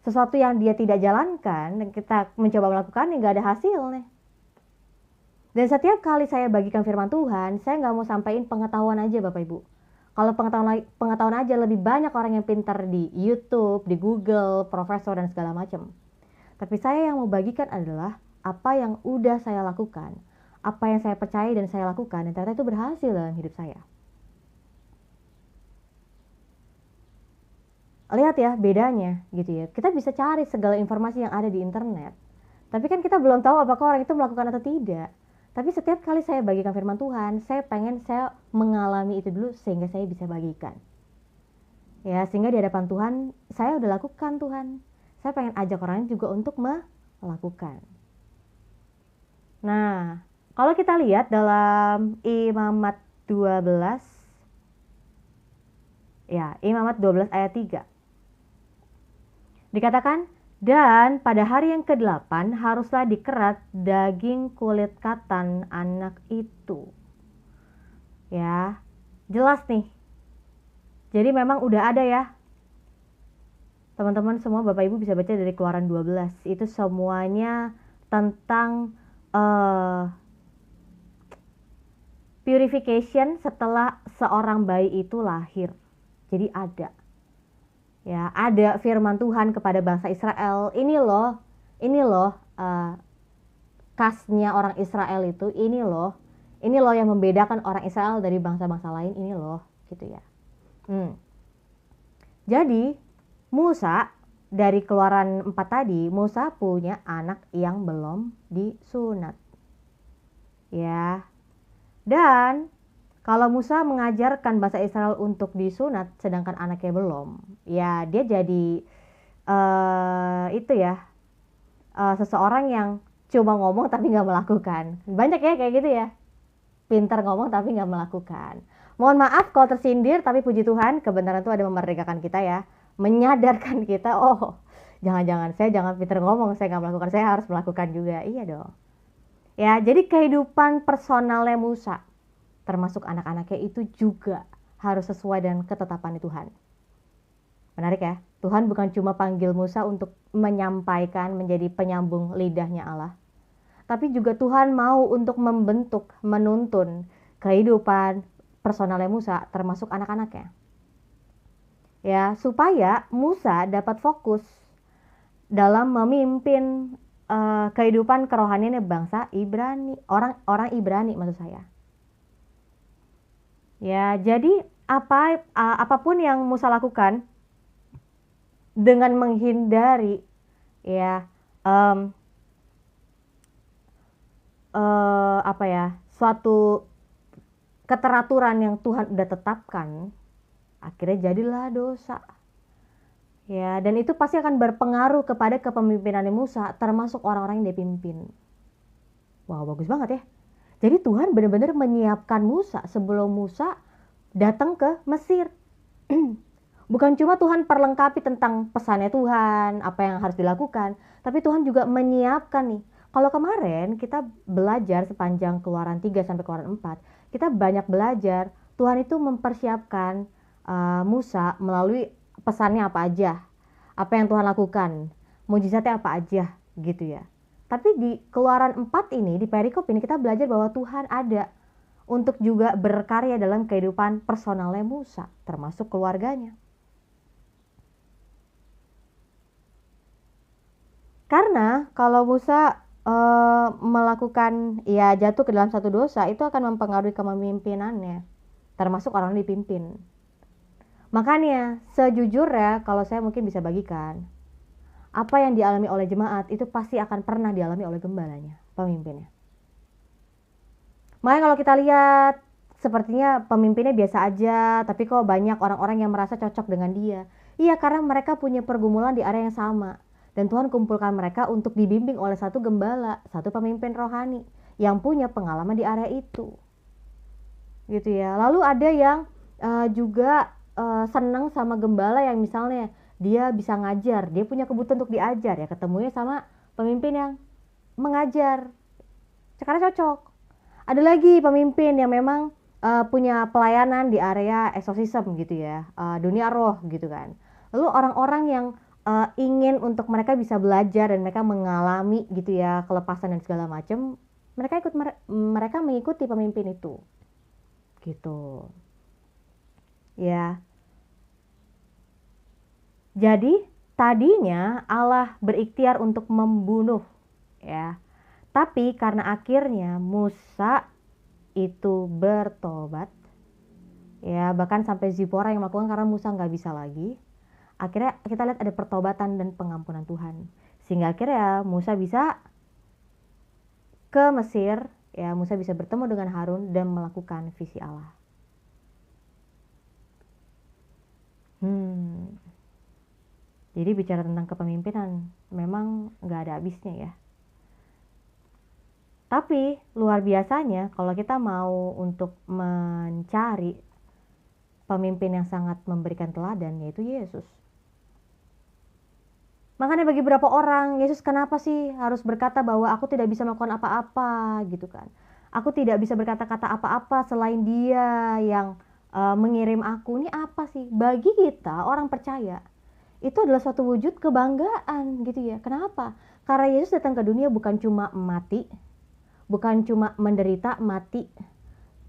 sesuatu yang dia tidak jalankan, dan kita mencoba melakukannya, nggak ada hasilnya. Dan setiap kali saya bagikan firman Tuhan, saya nggak mau sampaikan pengetahuan aja Bapak Ibu. Kalau pengetahuan aja, lebih banyak orang yang pintar di YouTube, di Google, profesor dan segala macam. Tapi saya yang mau bagikan adalah apa yang udah saya lakukan, apa yang saya percaya dan saya lakukan, dan ternyata itu berhasil dalam hidup saya. Lihat ya bedanya gitu ya. Kita bisa cari segala informasi yang ada di internet. Tapi kan kita belum tahu apakah orang itu melakukan atau tidak. Tapi setiap kali saya bagikan firman Tuhan, saya mengalami itu dulu sehingga saya bisa bagikan. Ya, sehingga di hadapan Tuhan, saya udah lakukan Tuhan. Saya pengen ajak orang lain juga untuk melakukan. Nah, kalau kita lihat dalam Imamat 12, ya, Imamat 12 ayat 3. Dikatakan, dan pada hari yang ke-8 haruslah dikerat daging kulit katan anak itu. Ya, jelas nih. Jadi memang udah ada ya. Teman-teman semua Bapak Ibu bisa baca dari Keluaran 12. Itu semuanya tentang purification setelah seorang bayi itu lahir. Jadi ada. Ya, ada firman Tuhan kepada bangsa Israel, ini loh khasnya orang Israel itu, ini loh yang membedakan orang Israel dari bangsa-bangsa lain, ini loh gitu ya. Jadi Musa dari Keluaran 4 tadi, Musa punya anak yang belum disunat ya. Dan kalau Musa mengajarkan bangsa Israel untuk disunat sedangkan anaknya belum, ya dia jadi seseorang yang cuma ngomong tapi nggak melakukan. Banyak ya kayak gitu ya, pintar ngomong tapi nggak melakukan. Mohon maaf kalau tersindir, tapi puji Tuhan kebenaran itu ada memerdekakan kita ya, menyadarkan kita, oh jangan-jangan saya jangan pintar ngomong, saya nggak melakukan, saya harus melakukan juga. Iya dong. Ya, jadi kehidupan personalnya Musa termasuk anak-anaknya itu juga harus sesuai dengan ketetapan Tuhan. Menarik ya, Tuhan bukan cuma panggil Musa untuk menyampaikan, menjadi penyambung lidahnya Allah, tapi juga Tuhan mau untuk membentuk, menuntun kehidupan personalnya Musa termasuk anak-anaknya. Ya, supaya Musa dapat fokus dalam memimpin kehidupan kerohaniannya bangsa Ibrani, orang Ibrani maksud saya. Ya, jadi apapun yang Musa lakukan dengan menghindari ya suatu keteraturan yang Tuhan udah tetapkan, akhirnya jadilah dosa. Ya, dan itu pasti akan berpengaruh kepada kepemimpinan Musa, termasuk orang-orang yang dia pimpin. Wow, bagus banget ya. Jadi Tuhan benar-benar menyiapkan Musa sebelum Musa datang ke Mesir. Bukan cuma Tuhan perlengkapi tentang pesannya Tuhan, apa yang harus dilakukan, tapi Tuhan juga menyiapkan nih. Kalau kemarin kita belajar sepanjang Keluaran 3 sampai Keluaran 4, kita banyak belajar Tuhan itu mempersiapkan Musa melalui pesannya apa aja, apa yang Tuhan lakukan, mujizatnya apa aja gitu ya. Tapi di Keluaran 4 ini, di perikop ini kita belajar bahwa Tuhan ada untuk juga berkarya dalam kehidupan personalnya Musa, termasuk keluarganya. Karena kalau Musa melakukan ya jatuh ke dalam satu dosa, itu akan mempengaruhi kepemimpinannya, termasuk orang yang dipimpin. Makanya sejujurnya kalau saya mungkin bisa bagikan, apa yang dialami oleh jemaat itu pasti akan pernah dialami oleh gembalanya, pemimpinnya. Makanya kalau kita lihat sepertinya pemimpinnya biasa aja, tapi kok banyak orang-orang yang merasa cocok dengan dia. Iya, karena mereka punya pergumulan di area yang sama. Dan Tuhan kumpulkan mereka untuk dibimbing oleh satu gembala, satu pemimpin rohani yang punya pengalaman di area itu. Gitu ya. Lalu ada yang juga senang sama gembala yang misalnya dia bisa ngajar, dia punya kebutuhan untuk diajar, ya ketemunya sama pemimpin yang mengajar. Sekarang cocok. Ada lagi pemimpin yang memang punya pelayanan di area eksorsisme gitu ya, dunia roh gitu kan. Lalu orang-orang yang ingin untuk mereka bisa belajar dan mereka mengalami gitu ya kelepasan dan segala macam, mereka mengikuti pemimpin itu gitu ya. Jadi tadinya Allah berikhtiar untuk membunuh ya, tapi karena akhirnya Musa itu bertobat ya, bahkan sampai Zipora yang melakukan karena Musa nggak bisa lagi. Akhirnya kita lihat ada pertobatan dan pengampunan Tuhan, sehingga akhirnya Musa bisa ke Mesir ya, Musa bisa bertemu dengan Harun dan melakukan visi Allah. Jadi bicara tentang kepemimpinan memang nggak ada habisnya ya. Tapi luar biasanya kalau kita mau untuk mencari pemimpin yang sangat memberikan teladan, yaitu Yesus. Makanya bagi beberapa orang, Yesus kenapa sih harus berkata bahwa aku tidak bisa melakukan apa-apa gitu kan. Aku tidak bisa berkata-kata apa-apa selain Dia yang mengirim aku. Ini apa sih? Bagi kita orang percaya, itu adalah suatu wujud kebanggaan gitu ya. Kenapa? Karena Yesus datang ke dunia bukan cuma mati, bukan cuma menderita, mati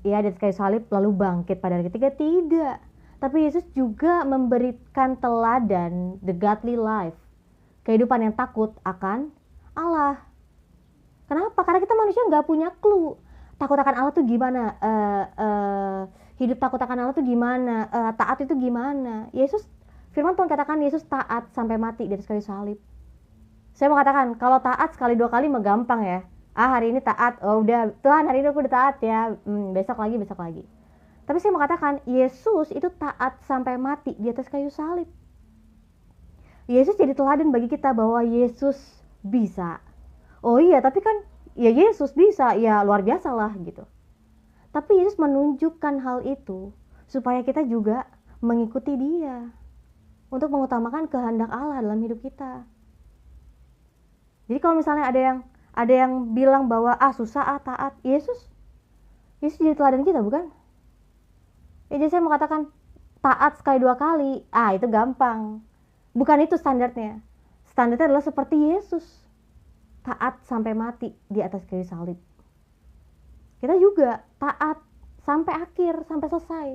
ya di atas kayu salib lalu bangkit pada hari ketiga, tidak. Tapi Yesus juga memberikan teladan, the godly life, kehidupan yang takut akan Allah. Kenapa? Karena kita manusia nggak punya clue takut akan Allah tuh gimana, hidup takut akan Allah tuh gimana, taat itu gimana. Yesus, firman Tuhan katakan Yesus taat sampai mati di atas kayu salib. Saya mau katakan kalau taat sekali dua kali mah gampang ya. Hari ini taat, oh udah Tuhan hari ini aku udah taat ya, besok lagi. Tapi saya mau katakan Yesus itu taat sampai mati di atas kayu salib. Yesus jadi teladan bagi kita bahwa Yesus bisa. Oh iya, tapi kan ya Yesus bisa, ya luar biasa lah gitu. Tapi Yesus menunjukkan hal itu supaya kita juga mengikuti Dia untuk mengutamakan kehendak Allah dalam hidup kita. Jadi kalau misalnya ada yang bilang bahwa susah taat, Yesus jadi teladan kita bukan? Ya jadi saya mau katakan taat sekali dua kali, itu gampang. Bukan itu standarnya. Standarnya adalah seperti Yesus, taat sampai mati di atas kayu salib. Kita juga taat sampai akhir, sampai selesai.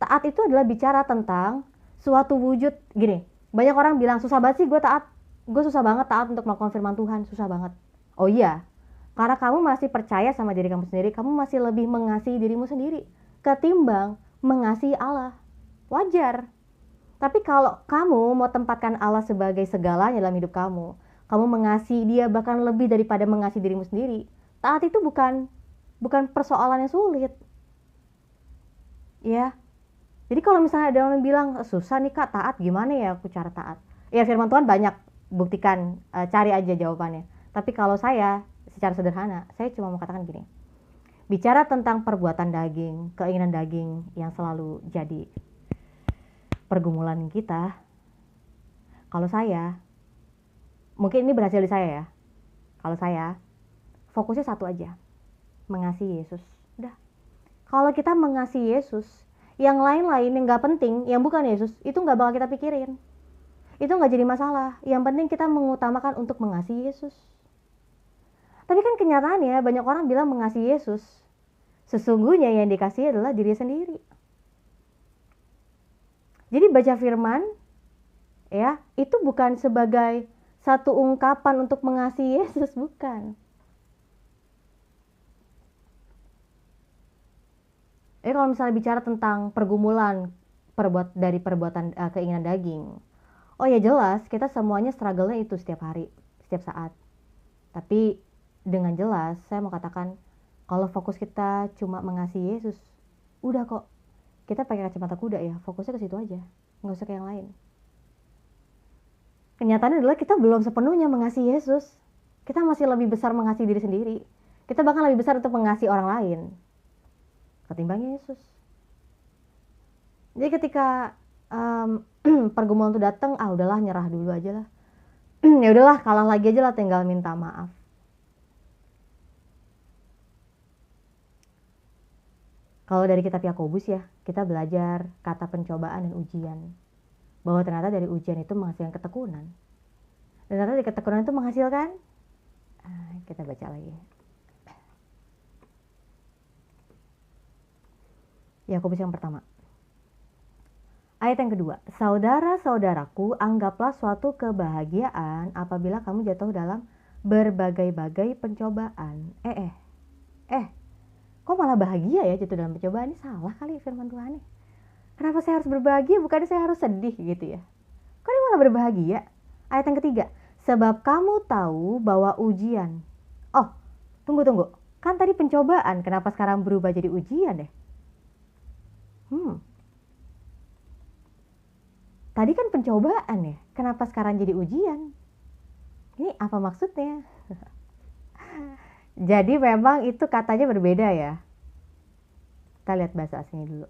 Taat itu adalah bicara tentang suatu wujud. Gini, banyak orang bilang susah banget sih gue taat. Gue susah banget taat untuk melakukan firman Tuhan, susah banget. Oh iya, karena kamu masih percaya sama diri kamu sendiri, kamu masih lebih mengasihi dirimu sendiri ketimbang mengasihi Allah. Wajar. Tapi kalau kamu mau tempatkan Allah sebagai segalanya dalam hidup kamu, kamu mengasihi Dia bahkan lebih daripada mengasihi dirimu sendiri, taat itu bukan persoalan yang sulit. Ya. Jadi kalau misalnya ada orang yang bilang susah nih Kak taat, gimana ya aku cara taat? Ya firman Tuhan banyak, buktikan, cari aja jawabannya. Tapi kalau saya secara sederhana, saya cuma mau katakan gini. Bicara tentang perbuatan daging, keinginan daging yang selalu jadi pergumulan kita. Kalau saya, mungkin ini berhasil di saya ya. Kalau saya, fokusnya satu aja, mengasihi Yesus. Udah. Kalau kita mengasihi Yesus, yang lain-lain yang gak penting, yang bukan Yesus, itu gak bakal kita pikirin. Itu gak jadi masalah. Yang penting kita mengutamakan untuk mengasihi Yesus. Tapi kan kenyataannya banyak orang bilang mengasihi Yesus, sesungguhnya yang dikasihi adalah diri sendiri. Jadi baca firman ya, itu bukan sebagai satu ungkapan untuk mengasihi Yesus, bukan. Kalau misalnya bicara tentang pergumulan dari perbuatan keinginan daging, oh ya jelas kita semuanya struggle-nya itu setiap hari, setiap saat. Tapi dengan jelas saya mau katakan, kalau fokus kita cuma mengasihi Yesus, udah kok. Kita pakai kacamata kuda ya, fokusnya ke situ aja, nggak usah ke yang lain. Kenyataannya adalah kita belum sepenuhnya mengasihi Yesus. Kita masih lebih besar mengasihi diri sendiri. Kita bahkan lebih besar untuk mengasihi orang lain ketimbang Yesus. Jadi ketika pergumulan itu datang, udahlah nyerah dulu aja lah. Ya udahlah, kalah lagi aja lah, tinggal minta maaf. Kalau dari kitab Yakobus ya, kita belajar kata pencobaan dan ujian. Bahwa ternyata dari ujian itu menghasilkan ketekunan. Dan ternyata dari ketekunan itu menghasilkan, kita baca lagi. Yakobus yang pertama. Ayat yang kedua. Saudara-saudaraku, anggaplah suatu kebahagiaan apabila kamu jatuh dalam berbagai-bagai pencobaan. Kok malah bahagia ya jatuh dalam pencobaan? Ini salah kali firman Tuhan nih. Kenapa saya harus berbahagia? Bukannya saya harus sedih gitu ya. Kok ini malah berbahagia? Ayat yang ketiga. Sebab kamu tahu bahwa ujian. Tunggu. Kan tadi pencobaan, kenapa sekarang berubah jadi ujian deh? Tadi kan pencobaan ya, kenapa sekarang jadi ujian? Ini apa maksudnya? Jadi memang itu katanya berbeda ya. Kita lihat bahasa aslinya dulu.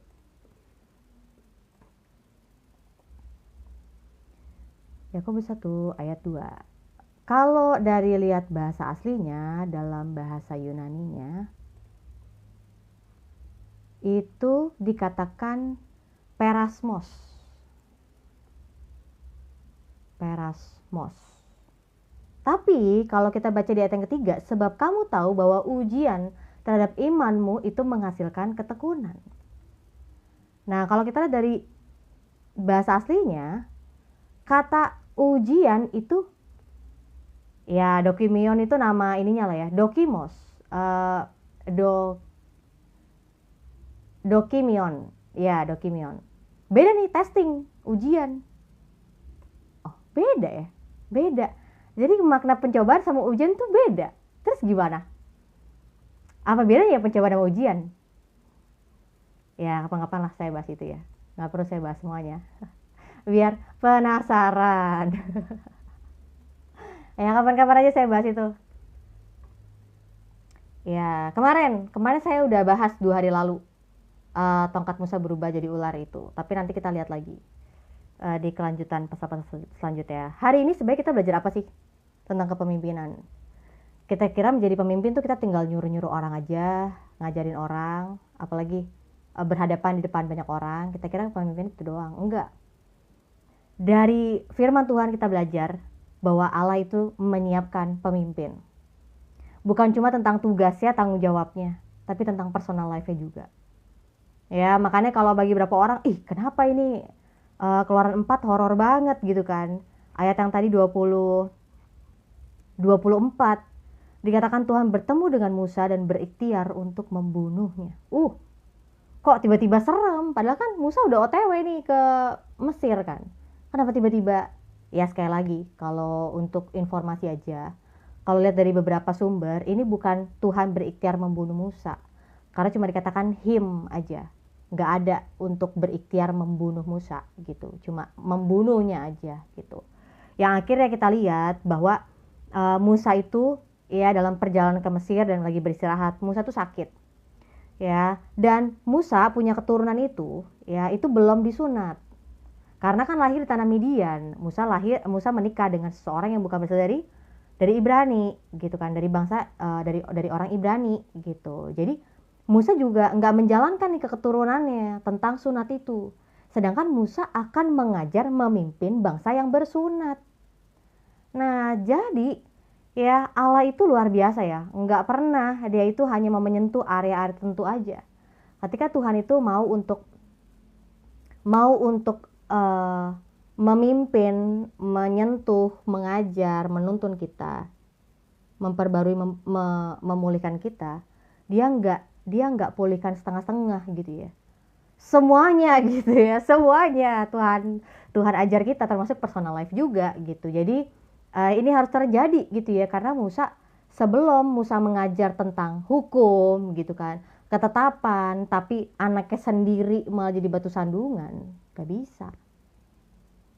Yakobus 1 ayat 2. Kalau dari lihat bahasa aslinya dalam bahasa Yunaninya, itu dikatakan perasmos. Tapi kalau kita baca di ayat yang ketiga, sebab kamu tahu bahwa ujian terhadap imanmu itu menghasilkan ketekunan. Nah, kalau kita lihat dari bahasa aslinya, kata ujian itu ya dokimion itu nama ininya lah ya, dokimos, dokimion, ya dokimion. Beda nih testing, ujian. Beda ya, beda. Jadi makna pencobaan sama ujian tuh beda. Terus gimana? Apa bedanya ya pencobaan sama ujian? Ya kapan-kapan lah saya bahas itu ya. Nggak perlu saya bahas semuanya. Biar penasaran. Ya kapan-kapan aja saya bahas itu. Ya kemarin saya udah bahas 2 hari lalu. Tongkat Musa berubah jadi ular itu. Tapi nanti kita lihat lagi. Di kelanjutan pasal-pasal selanjutnya. Hari ini sebenarnya kita belajar apa sih tentang kepemimpinan? Kita kira menjadi pemimpin tuh kita tinggal nyuruh-nyuruh orang aja, ngajarin orang, apalagi berhadapan di depan banyak orang. Kita kira pemimpin itu doang. Enggak. Dari firman Tuhan kita belajar bahwa Allah itu menyiapkan pemimpin. Bukan cuma tentang tugasnya, tanggung jawabnya, tapi tentang personal life-nya juga. Ya, makanya kalau bagi beberapa orang, kenapa ini Keluaran 4 horor banget gitu kan. Ayat yang tadi 24 dikatakan Tuhan bertemu dengan Musa dan berikhtiar untuk membunuhnya. Kok tiba-tiba serem? Padahal kan Musa udah OTW nih ke Mesir kan. Kenapa tiba-tiba? Ya sekali lagi, kalau untuk informasi aja, kalau lihat dari beberapa sumber, ini bukan Tuhan berikhtiar membunuh Musa. Karena cuma dikatakan him aja. Nggak ada untuk berikhtiar membunuh Musa gitu, cuma membunuhnya aja gitu. Yang akhirnya kita lihat bahwa Musa itu ya dalam perjalanan ke Mesir dan lagi beristirahat, Musa tuh sakit ya, dan Musa punya keturunan itu ya itu belum disunat karena kan lahir di tanah Midian. Musa menikah dengan seseorang yang bukan berasal dari Ibrani gitu kan, dari bangsa dari orang Ibrani gitu. Jadi Musa juga nggak menjalankan nih ke keturunannya tentang sunat itu. Sedangkan Musa akan mengajar memimpin bangsa yang bersunat. Nah jadi ya Allah itu luar biasa ya. Nggak pernah dia itu hanya mau menyentuh area-area tertentu aja. Ketika Tuhan itu mau untuk memimpin, menyentuh, mengajar, menuntun kita, memperbarui, memulihkan kita, dia nggak pulihkan setengah-setengah gitu ya. Semuanya gitu ya, semuanya Tuhan ajar kita, termasuk personal life juga gitu. Jadi ini harus terjadi gitu ya, karena sebelum Musa mengajar tentang hukum gitu kan, ketetapan, tapi anaknya sendiri malah jadi batu sandungan, nggak bisa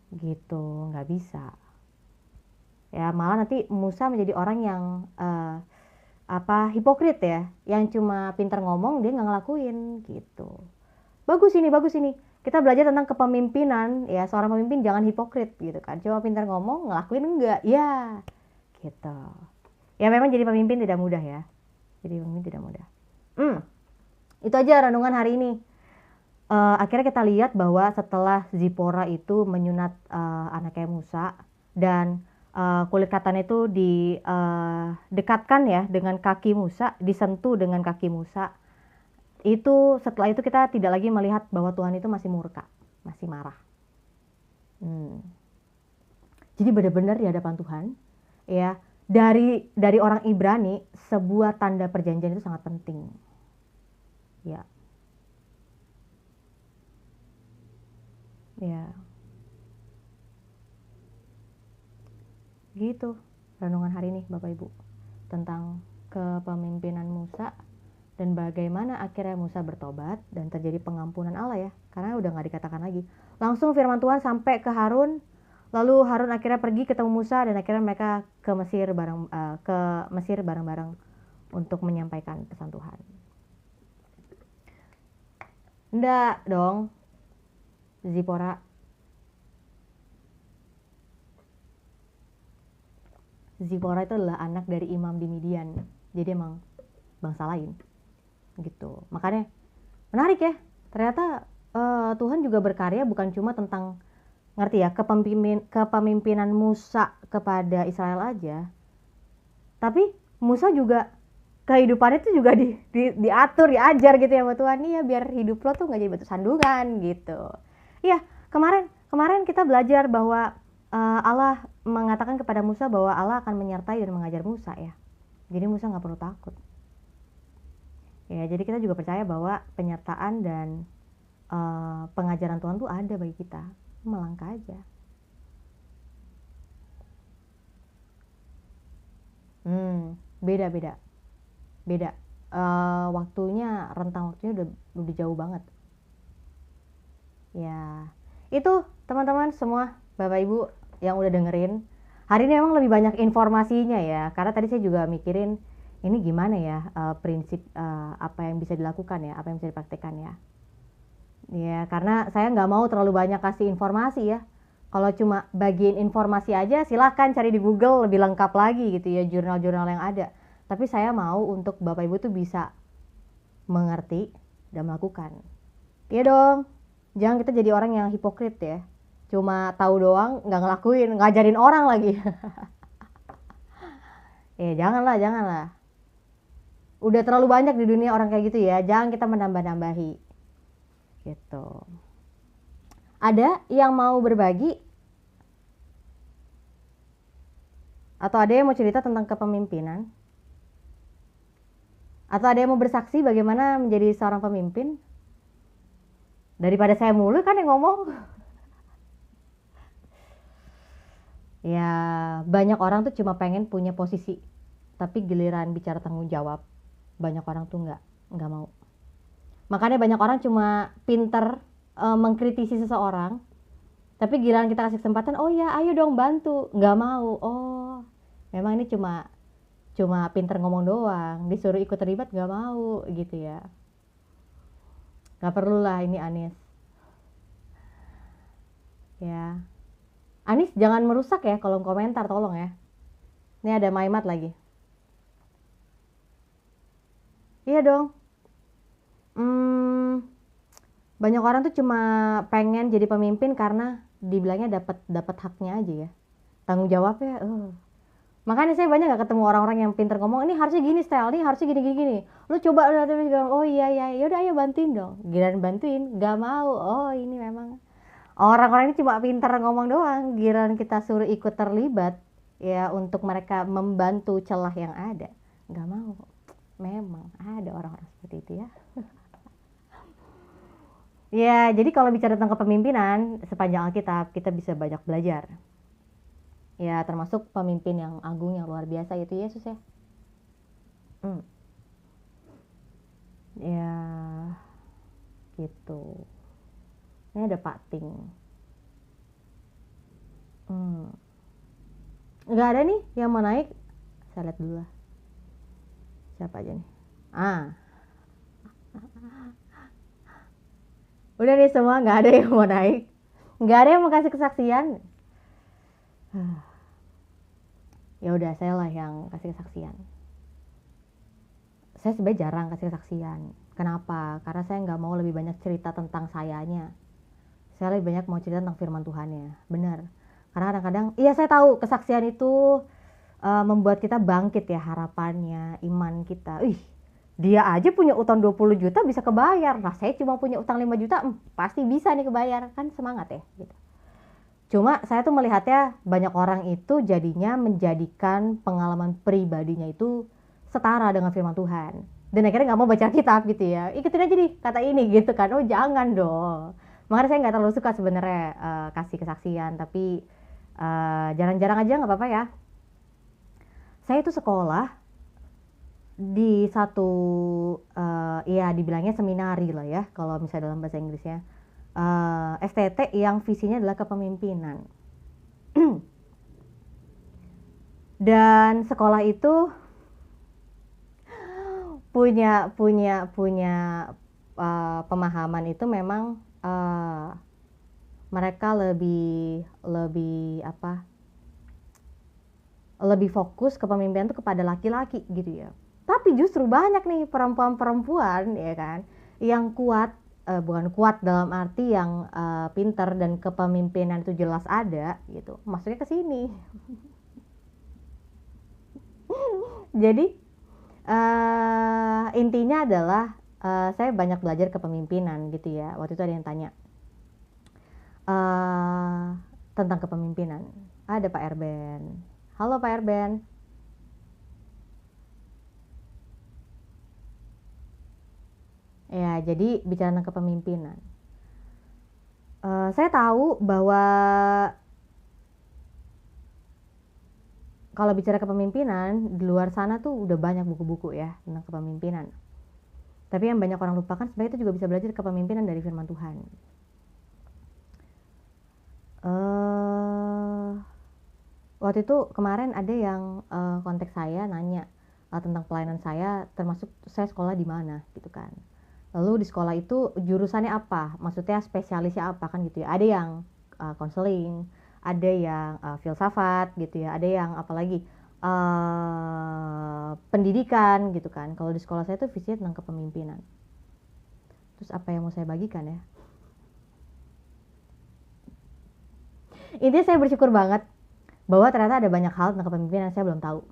gitu, nggak bisa ya. Malah nanti Musa menjadi orang yang hipokrit ya, yang cuma pintar ngomong dia nggak ngelakuin gitu. Bagus ini kita belajar tentang kepemimpinan ya. Seorang pemimpin jangan hipokrit gitu kan, cuma pintar ngomong ngelakuin enggak ya gitu ya. Memang jadi pemimpin tidak mudah ya, jadi pemimpin tidak mudah. Itu aja renungan hari ini. Akhirnya kita lihat bahwa setelah Zipora itu menyunat anaknya Musa, dan kulit katan itu didekatkan ya dengan kaki Musa, disentuh dengan kaki Musa, itu setelah itu kita tidak lagi melihat bahwa Tuhan itu masih murka, masih marah. Jadi benar-benar di hadapan Tuhan ya, dari orang Ibrani, sebuah tanda perjanjian itu sangat penting ya. Gitu renungan hari ini Bapak Ibu, tentang kepemimpinan Musa dan bagaimana akhirnya Musa bertobat dan terjadi pengampunan Allah ya, karena udah gak dikatakan lagi. Langsung firman Tuhan sampai ke Harun, lalu Harun akhirnya pergi ketemu Musa, dan akhirnya mereka ke Mesir bareng-bareng untuk menyampaikan pesan Tuhan. Enggak dong, Zipora itu adalah anak dari imam di Midian, jadi emang bangsa lain gitu. Makanya menarik ya, ternyata Tuhan juga berkarya bukan cuma tentang, ngerti ya, kepemimpinan Musa kepada Israel aja, tapi Musa juga kehidupannya itu juga diatur, diajar gitu ya sama Tuhan nih ya, biar hidup lo tuh nggak jadi batu sandungan gitu. Iya, kemarin kita belajar bahwa Allah mengatakan kepada Musa bahwa Allah akan menyertai dan mengajar Musa ya. Jadi Musa nggak perlu takut. Ya, jadi kita juga percaya bahwa penyertaan dan pengajaran Tuhan tuh ada bagi kita. Melangkah aja. Beda. Rentang waktunya udah jauh banget. Ya, itu teman-teman semua, Bapak Ibu yang udah dengerin. Hari ini memang lebih banyak informasinya ya, karena tadi saya juga mikirin ini gimana ya prinsip apa yang bisa dilakukan ya, apa yang bisa dipraktikkan ya. Ya, karena saya nggak mau terlalu banyak kasih informasi ya. Kalau cuma bagiin informasi aja, silahkan cari di Google lebih lengkap lagi gitu ya, jurnal-jurnal yang ada. Tapi saya mau untuk Bapak Ibu tuh bisa mengerti dan melakukan. Iya dong, jangan kita jadi orang yang hipokrit ya. Cuma tahu doang, nggak ngelakuin, ngajarin orang lagi. Janganlah. Udah terlalu banyak di dunia orang kayak gitu ya, jangan kita menambah-nambahi. Gitu. Ada yang mau berbagi? Atau ada yang mau cerita tentang kepemimpinan? Atau ada yang mau bersaksi bagaimana menjadi seorang pemimpin? Daripada saya mulu kan yang ngomong. Ya, banyak orang tuh cuma pengen punya posisi, tapi giliran bicara tanggung jawab, banyak orang tuh nggak mau. Makanya banyak orang cuma pinter mengkritisi seseorang, tapi giliran kita kasih kesempatan, oh ya ayo dong bantu, nggak mau. Oh, memang ini cuma pinter ngomong doang, disuruh ikut terlibat nggak mau gitu ya. Nggak perlu lah ini Anis. Ya. Anis jangan merusak ya kolom komentar, tolong ya. Ini ada Maimat lagi. Iya dong. Banyak orang tuh cuma pengen jadi pemimpin karena dibilangnya dapat haknya aja ya. Tanggung jawabnya. Makanya saya banyak gak ketemu orang-orang yang pinter ngomong, ini harusnya gini style, ini harusnya gini. Lu coba, oh iya, yaudah ayo bantuin dong. Giliran bantuin, gak mau. Oh ini memang. Orang-orang ini cuma pintar ngomong doang, giliran kita suruh ikut terlibat ya untuk mereka membantu celah yang ada, nggak mau. Memang ada orang-orang seperti itu ya. Ya, jadi kalau bicara tentang kepemimpinan, sepanjang Alkitab kita bisa banyak belajar. Ya, termasuk pemimpin yang agung yang luar biasa itu Yesus ya. Ya, gitu. Ini ada Pak Ting. Nggak ada nih yang mau naik. Saya lihat dulu lah. Siapa aja nih? Udah nih semua, nggak ada yang mau naik. Nggak ada yang mau kasih kesaksian. Ya udah, saya lah yang kasih kesaksian. Saya sebenarnya jarang kasih kesaksian. Kenapa? Karena saya nggak mau lebih banyak cerita tentang sayanya. Saya lebih banyak mau cerita tentang firman Tuhannya. Benar. Karena kadang-kadang, iya saya tahu kesaksian itu membuat kita bangkit ya harapannya, iman kita. Dia aja punya utang 20 juta bisa kebayar. Nah saya cuma punya utang 5 juta, pasti bisa nih kebayar. Kan semangat ya gitu. Cuma saya tuh melihatnya banyak orang itu jadinya menjadikan pengalaman pribadinya itu setara dengan firman Tuhan. Dan akhirnya nggak mau baca kitab gitu ya. Ikutin aja nih kata ini gitu kan. Oh jangan dong. Makanya saya nggak terlalu suka sebenarnya kasih kesaksian. Tapi jarang-jarang aja nggak apa-apa ya. Saya itu sekolah di satu ya dibilangnya seminari lah ya kalau misalnya dalam bahasa Inggrisnya, STT yang visinya adalah kepemimpinan. Dan sekolah itu punya pemahaman itu memang mereka lebih fokus kepemimpinan itu kepada laki-laki gitu ya. Tapi justru banyak nih perempuan-perempuan ya kan yang kuat, bukan kuat dalam arti yang pintar dan kepemimpinan itu jelas ada gitu. Maksudnya ke sini. Jadi intinya adalah saya banyak belajar kepemimpinan gitu ya. Waktu itu ada yang tanya tentang kepemimpinan. Ada Pak Erben. Halo Pak Erben. Ya, jadi bicara tentang kepemimpinan. Saya tahu bahwa kalau bicara kepemimpinan, di luar sana tuh udah banyak buku-buku ya tentang kepemimpinan. Tapi yang banyak orang lupakan sebenarnya itu juga bisa belajar kepemimpinan dari firman Tuhan. Waktu itu kemarin ada yang kontak saya nanya tentang pelayanan saya, termasuk saya sekolah di mana gitu kan. Lalu di sekolah itu jurusannya apa? Maksudnya spesialisnya apa kan gitu ya. Ada yang konseling, ada yang filsafat gitu ya, ada yang apalagi pendidikan gitu kan. Kalau di sekolah saya itu visinya tentang kepemimpinan. Terus apa yang mau saya bagikan ya? Intinya saya bersyukur banget bahwa ternyata ada banyak hal tentang kepemimpinan yang saya belum tahu.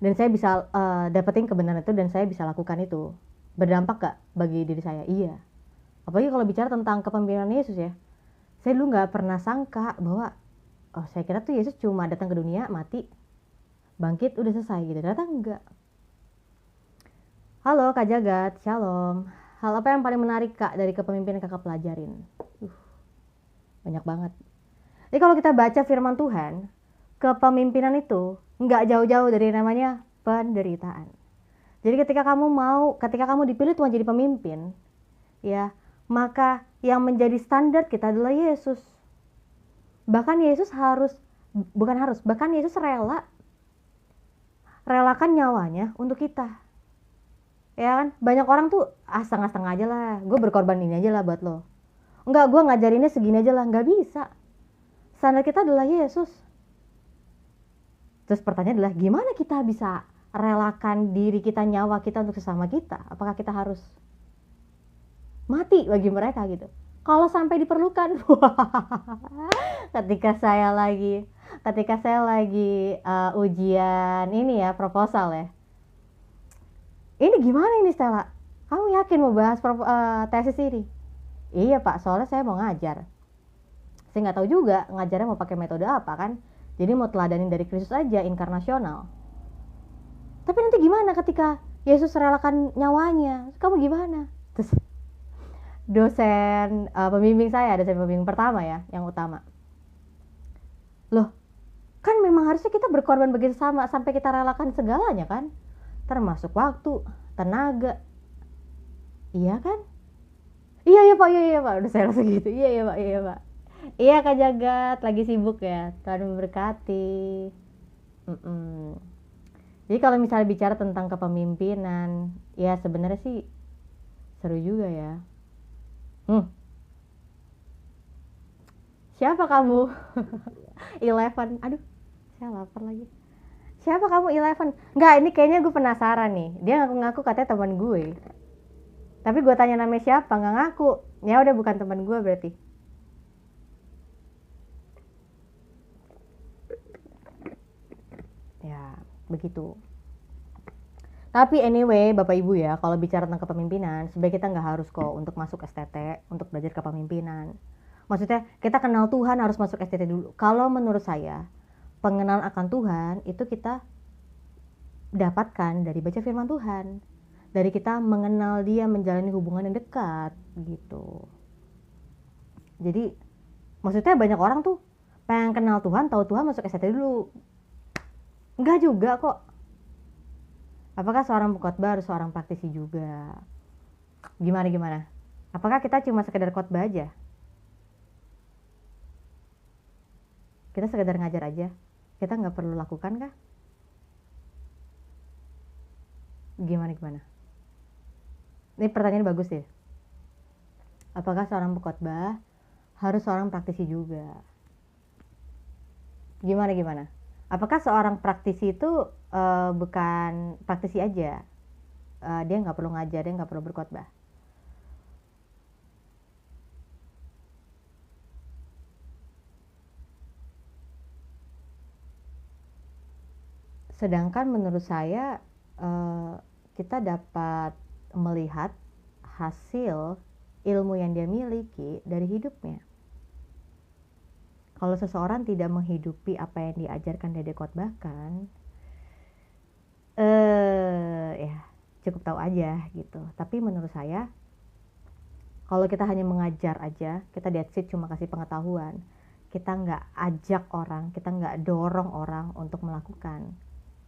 Dan saya bisa dapetin kebenaran itu dan saya bisa lakukan itu. Berdampak gak bagi diri saya? Iya. Apalagi kalau bicara tentang kepemimpinan Yesus ya. Saya dulu gak pernah sangka bahwa saya kira tuh Yesus cuma datang ke dunia, mati, bangkit, udah selesai gitu. Ternyata enggak. Halo Kak Jagat, shalom. Hal apa yang paling menarik Kak dari kepemimpinan Kakak pelajarin? Banyak banget. Jadi kalau kita baca firman Tuhan, kepemimpinan itu nggak jauh-jauh dari namanya penderitaan. Jadi ketika kamu dipilih Tuhan jadi pemimpin, ya, maka yang menjadi standar kita adalah Yesus. Bahkan Yesus relakan nyawanya untuk kita. Ya kan, banyak orang tuh setengah-setengah aja lah, gue berkorban ini aja lah buat lo. Enggak, gue ngajarinnya segini aja lah, nggak bisa. Standar kita adalah Yesus. Terus pertanyaan adalah gimana kita bisa relakan diri kita, nyawa kita untuk sesama kita? Apakah kita harus mati bagi mereka gitu? Kalau sampai diperlukan, ketika saya lagi ujian ini ya, proposal ya. Ini gimana ini Stella? Kamu yakin mau bahas tesis ini? Iya Pak, soalnya saya mau ngajar. Saya nggak tahu juga ngajarnya mau pakai metode apa kan. Jadi mau teladanin dari Kristus aja, inkarnasional. Tapi nanti gimana ketika Yesus relakan nyawanya? Kamu gimana? Terus dosen dosen pembimbing pertama ya, yang utama. Loh, kan memang harusnya kita berkorban begitu sama sampai kita relakan segalanya kan? Termasuk waktu, tenaga. Iya kan? Iya Pak, udah saya langsung gitu. Iya Pak. Iya Kak Jagat, lagi sibuk ya. Tuhan memberkati. Jadi kalau misalnya bicara tentang kepemimpinan, ya sebenarnya sih seru juga ya. Siapa kamu? Eleven. Aduh, saya lapar lagi. Siapa kamu Eleven? Enggak, ini kayaknya gue penasaran nih. Dia ngaku-ngaku katanya teman gue. Tapi gue tanya namanya siapa, nggak ngaku. Ya udah bukan teman gue berarti. Ya, begitu. Tapi anyway, Bapak Ibu ya, kalau bicara tentang kepemimpinan, sebenarnya kita nggak harus kok untuk masuk STT, untuk belajar kepemimpinan. Maksudnya, kita kenal Tuhan harus masuk STT dulu. Kalau menurut saya, pengenalan akan Tuhan itu kita dapatkan dari baca firman Tuhan. Dari kita mengenal dia, menjalani hubungan yang dekat, gitu. Jadi, maksudnya banyak orang tuh pengen kenal Tuhan, tahu Tuhan masuk STT dulu. Enggak juga kok. Apakah seorang pengkhotbah harus seorang praktisi juga? Gimana? Apakah kita cuma sekedar khotbah aja? Kita sekedar ngajar aja? Kita nggak perlu lakukan kah? Gimana? Ini pertanyaan bagus ya. Apakah seorang pengkhotbah harus seorang praktisi juga? Gimana? Apakah seorang praktisi itu bukan praktisi aja? Dia nggak perlu ngajar, dia nggak perlu berkhotbah. Sedangkan menurut saya kita dapat melihat hasil ilmu yang dia miliki dari hidupnya. Kalau seseorang tidak menghidupi apa yang diajarkan dan dikhotbahkan, ya cukup tahu aja gitu. Tapi menurut saya, kalau kita hanya mengajar aja, kita that's it, cuma kasih pengetahuan, kita nggak ajak orang, kita nggak dorong orang untuk melakukan.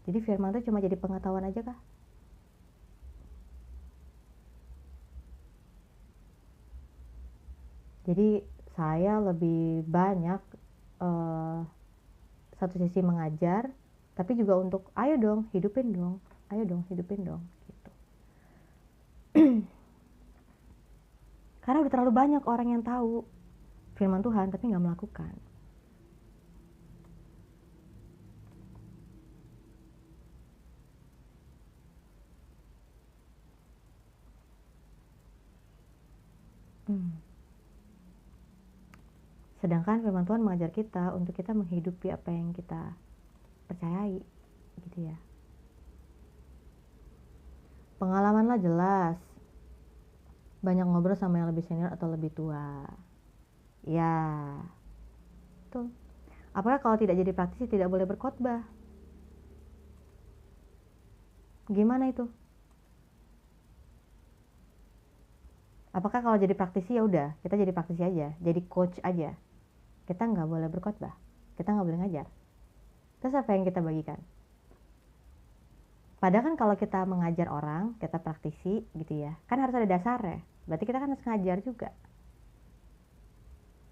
Jadi firman itu cuma jadi pengetahuan aja kah? Jadi saya lebih banyak satu sisi mengajar, tapi juga untuk ayo dong hidupin dong gitu. Karena udah terlalu banyak orang yang tahu firman Tuhan tapi nggak melakukan. Sedangkan firman Tuhan mengajar kita untuk kita menghidupi apa yang kita percayai, gitu ya. Pengalamanlah jelas. Banyak ngobrol sama yang lebih senior atau lebih tua. Ya, betul. Apakah kalau tidak jadi praktisi tidak boleh berkhotbah? Gimana itu? Apakah kalau jadi praktisi ya udah kita jadi praktisi aja, jadi coach aja, kita nggak boleh berkhotbah, kita nggak boleh ngajar? Terus apa yang kita bagikan? Padahal kan kalau kita mengajar orang, kita praktisi gitu ya, kan harus ada dasarnya. Berarti kita kan harus ngajar juga.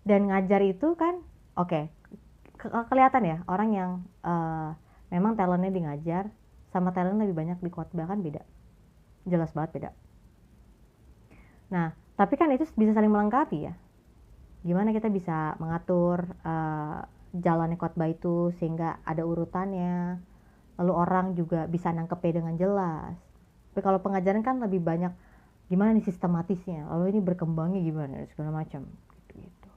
Dan ngajar itu kan, oke, kelihatan ya orang yang memang talentnya di ngajar sama talent lebih banyak di khotbah kan beda. Jelas banget beda. Nah, tapi kan itu bisa saling melengkapi ya. Gimana kita bisa mengatur jalannya khotbah itu sehingga ada urutannya, lalu orang juga bisa nangkepnya dengan jelas. Tapi kalau pengajaran kan lebih banyak gimana nih sistematisnya, lalu ini berkembangnya gimana segala macam gitu.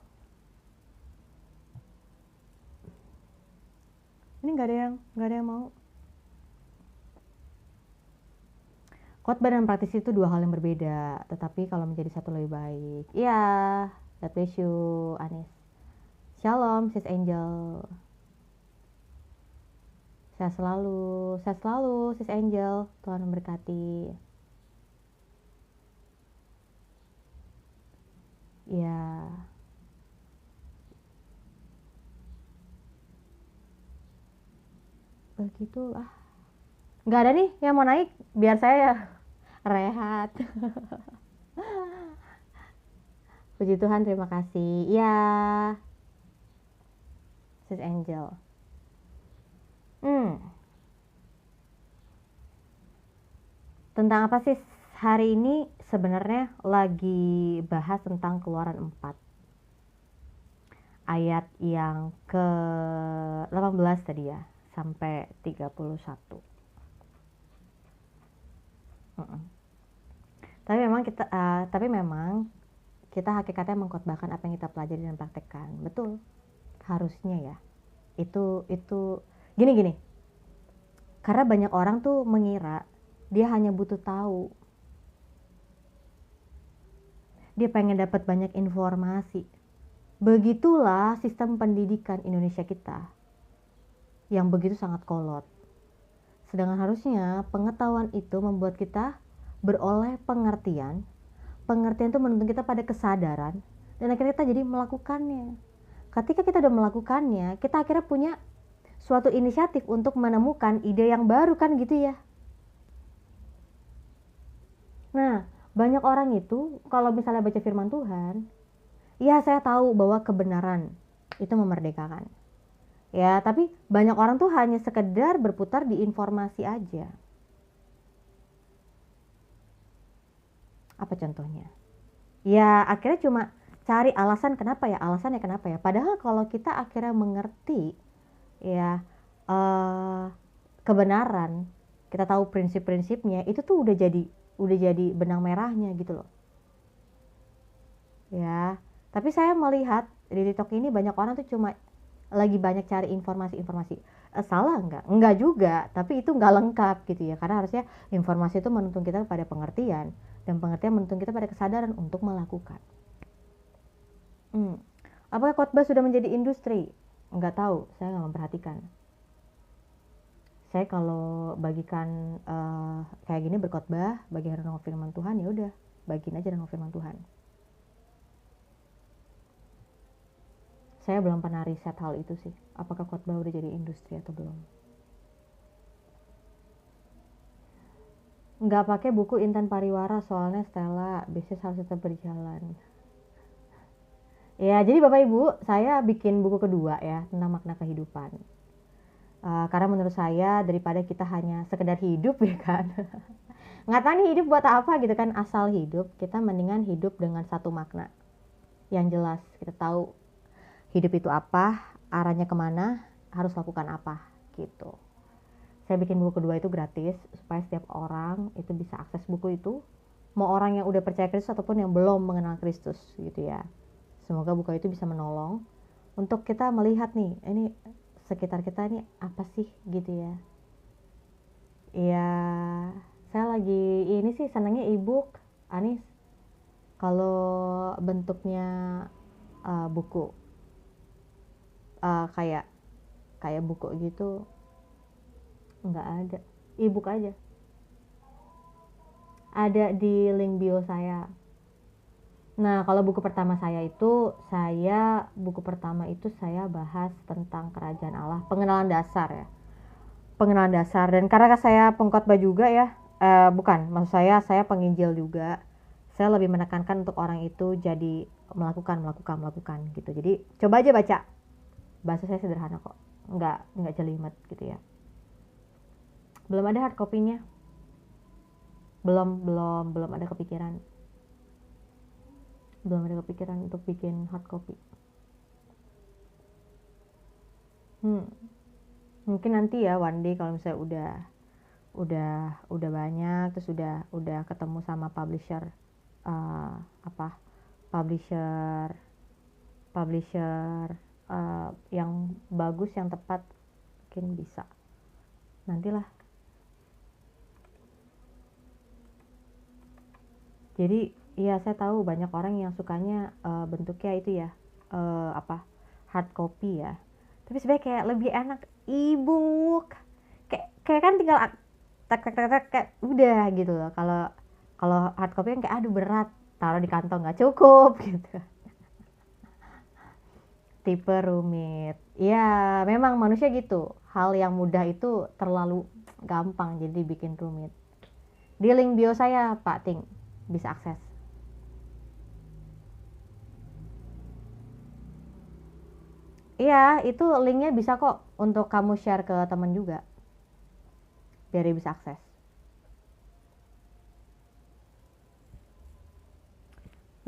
Ini nggak ada yang mau. Khotbah dan praktisi itu dua hal yang berbeda, tetapi kalau menjadi satu lebih baik. Iya, God bless you, Anis. Shalom Sis Angel. Sehat selalu Sis Angel. Tuhan memberkati. Ya. Begitulah. Nggak ada nih yang mau naik, biar saya rehat. Puji Tuhan, terima kasih. Ya, Sis Angel. Tentang apa sih hari ini? Sebenarnya lagi bahas tentang Keluaran 4. Ayat yang ke-18 tadi ya, sampai 31. Tapi memang kita hakikatnya mengkhotbahkan apa yang kita pelajari dan praktekkan. Betul. Harusnya ya. Itu gini. Karena banyak orang tuh mengira dia hanya butuh tahu. Dia pengen dapat banyak informasi. Begitulah sistem pendidikan Indonesia kita yang begitu sangat kolot. Sedangkan harusnya pengetahuan itu membuat kita beroleh pengertian. Pengertian itu menuntun kita pada kesadaran dan akhirnya kita jadi melakukannya. Ketika kita udah melakukannya, kita akhirnya punya suatu inisiatif untuk menemukan ide yang baru kan gitu ya. Nah, banyak orang itu kalau misalnya baca firman Tuhan, ya saya tahu bahwa kebenaran itu memerdekakan. Ya, tapi banyak orang tuh hanya sekedar berputar di informasi aja. Apa contohnya? Ya, akhirnya cuma cari alasannya kenapa ya. Padahal kalau kita akhirnya mengerti ya kebenaran, kita tahu prinsip-prinsipnya, itu tuh udah jadi benang merahnya gitu loh. Ya, tapi saya melihat di TikTok ini banyak orang tuh cuma lagi banyak cari informasi. Salah enggak? Enggak juga, tapi itu enggak lengkap gitu ya. Karena harusnya informasi itu menuntun kita pada pengertian, dan pengertian menuntun kita pada kesadaran untuk melakukan. Apakah khotbah sudah menjadi industri? Enggak tahu, saya nggak memperhatikan. Saya kalau bagikan kayak gini berkhotbah, bagi renungan firman Tuhan, ya udah, bagiin aja renungan firman Tuhan. Saya belum pernah riset hal itu sih. Apakah khotbah udah jadi industri atau belum? Nggak pakai buku Intan Pariwara soalnya Stella, bisnis harus tetap berjalan. Ya, jadi Bapak Ibu, saya bikin buku kedua ya tentang makna kehidupan. Karena menurut saya daripada kita hanya sekedar hidup ya kan, nggak tahu nih hidup buat apa gitu kan, asal hidup, kita mendingan hidup dengan satu makna yang jelas. Kita tahu hidup itu apa, arahnya kemana, harus lakukan apa gitu. Saya bikin buku kedua itu gratis supaya setiap orang itu bisa akses buku itu, mau orang yang udah percaya Kristus ataupun yang belum mengenal Kristus gitu ya. Semoga buku itu bisa menolong untuk kita melihat nih, ini sekitar kita ini apa sih gitu ya. Ya, saya lagi ini sih senangnya e-book, Anis. Kalau bentuknya buku kayak buku gitu nggak ada, e-book aja. Ada di link bio saya. Nah, kalau buku pertama saya bahas tentang kerajaan Allah, pengenalan dasar ya. Pengenalan dasar, dan karena saya pengkhotbah juga ya, bukan, maksud saya penginjil juga. Saya lebih menekankan untuk orang itu jadi melakukan gitu. Jadi coba aja baca. Bahasa saya sederhana kok. Nggak jelimet gitu ya. Belum ada hard copy-nya. Belum ada kepikiran. Untuk bikin hard copy. Mungkin nanti ya one day kalau misalnya udah banyak, terus udah ketemu sama publisher yang bagus, yang tepat, mungkin bisa nantilah. Jadi ya saya tahu banyak orang yang sukanya bentuknya itu ya hard copy ya, tapi sebenarnya kayak lebih enak e-book, kayak kan tinggal tek tek tek tek kayak udah gitu loh. Kalau kalau hard copy kan kayak aduh berat, taruh di kantong nggak cukup gitu. Tipe rumit ya, memang manusia gitu, hal yang mudah itu terlalu gampang jadi bikin rumit. Di link bio saya Pak Ting bisa akses. Iya, itu linknya bisa kok untuk kamu share ke temen juga, biar dia bisa akses.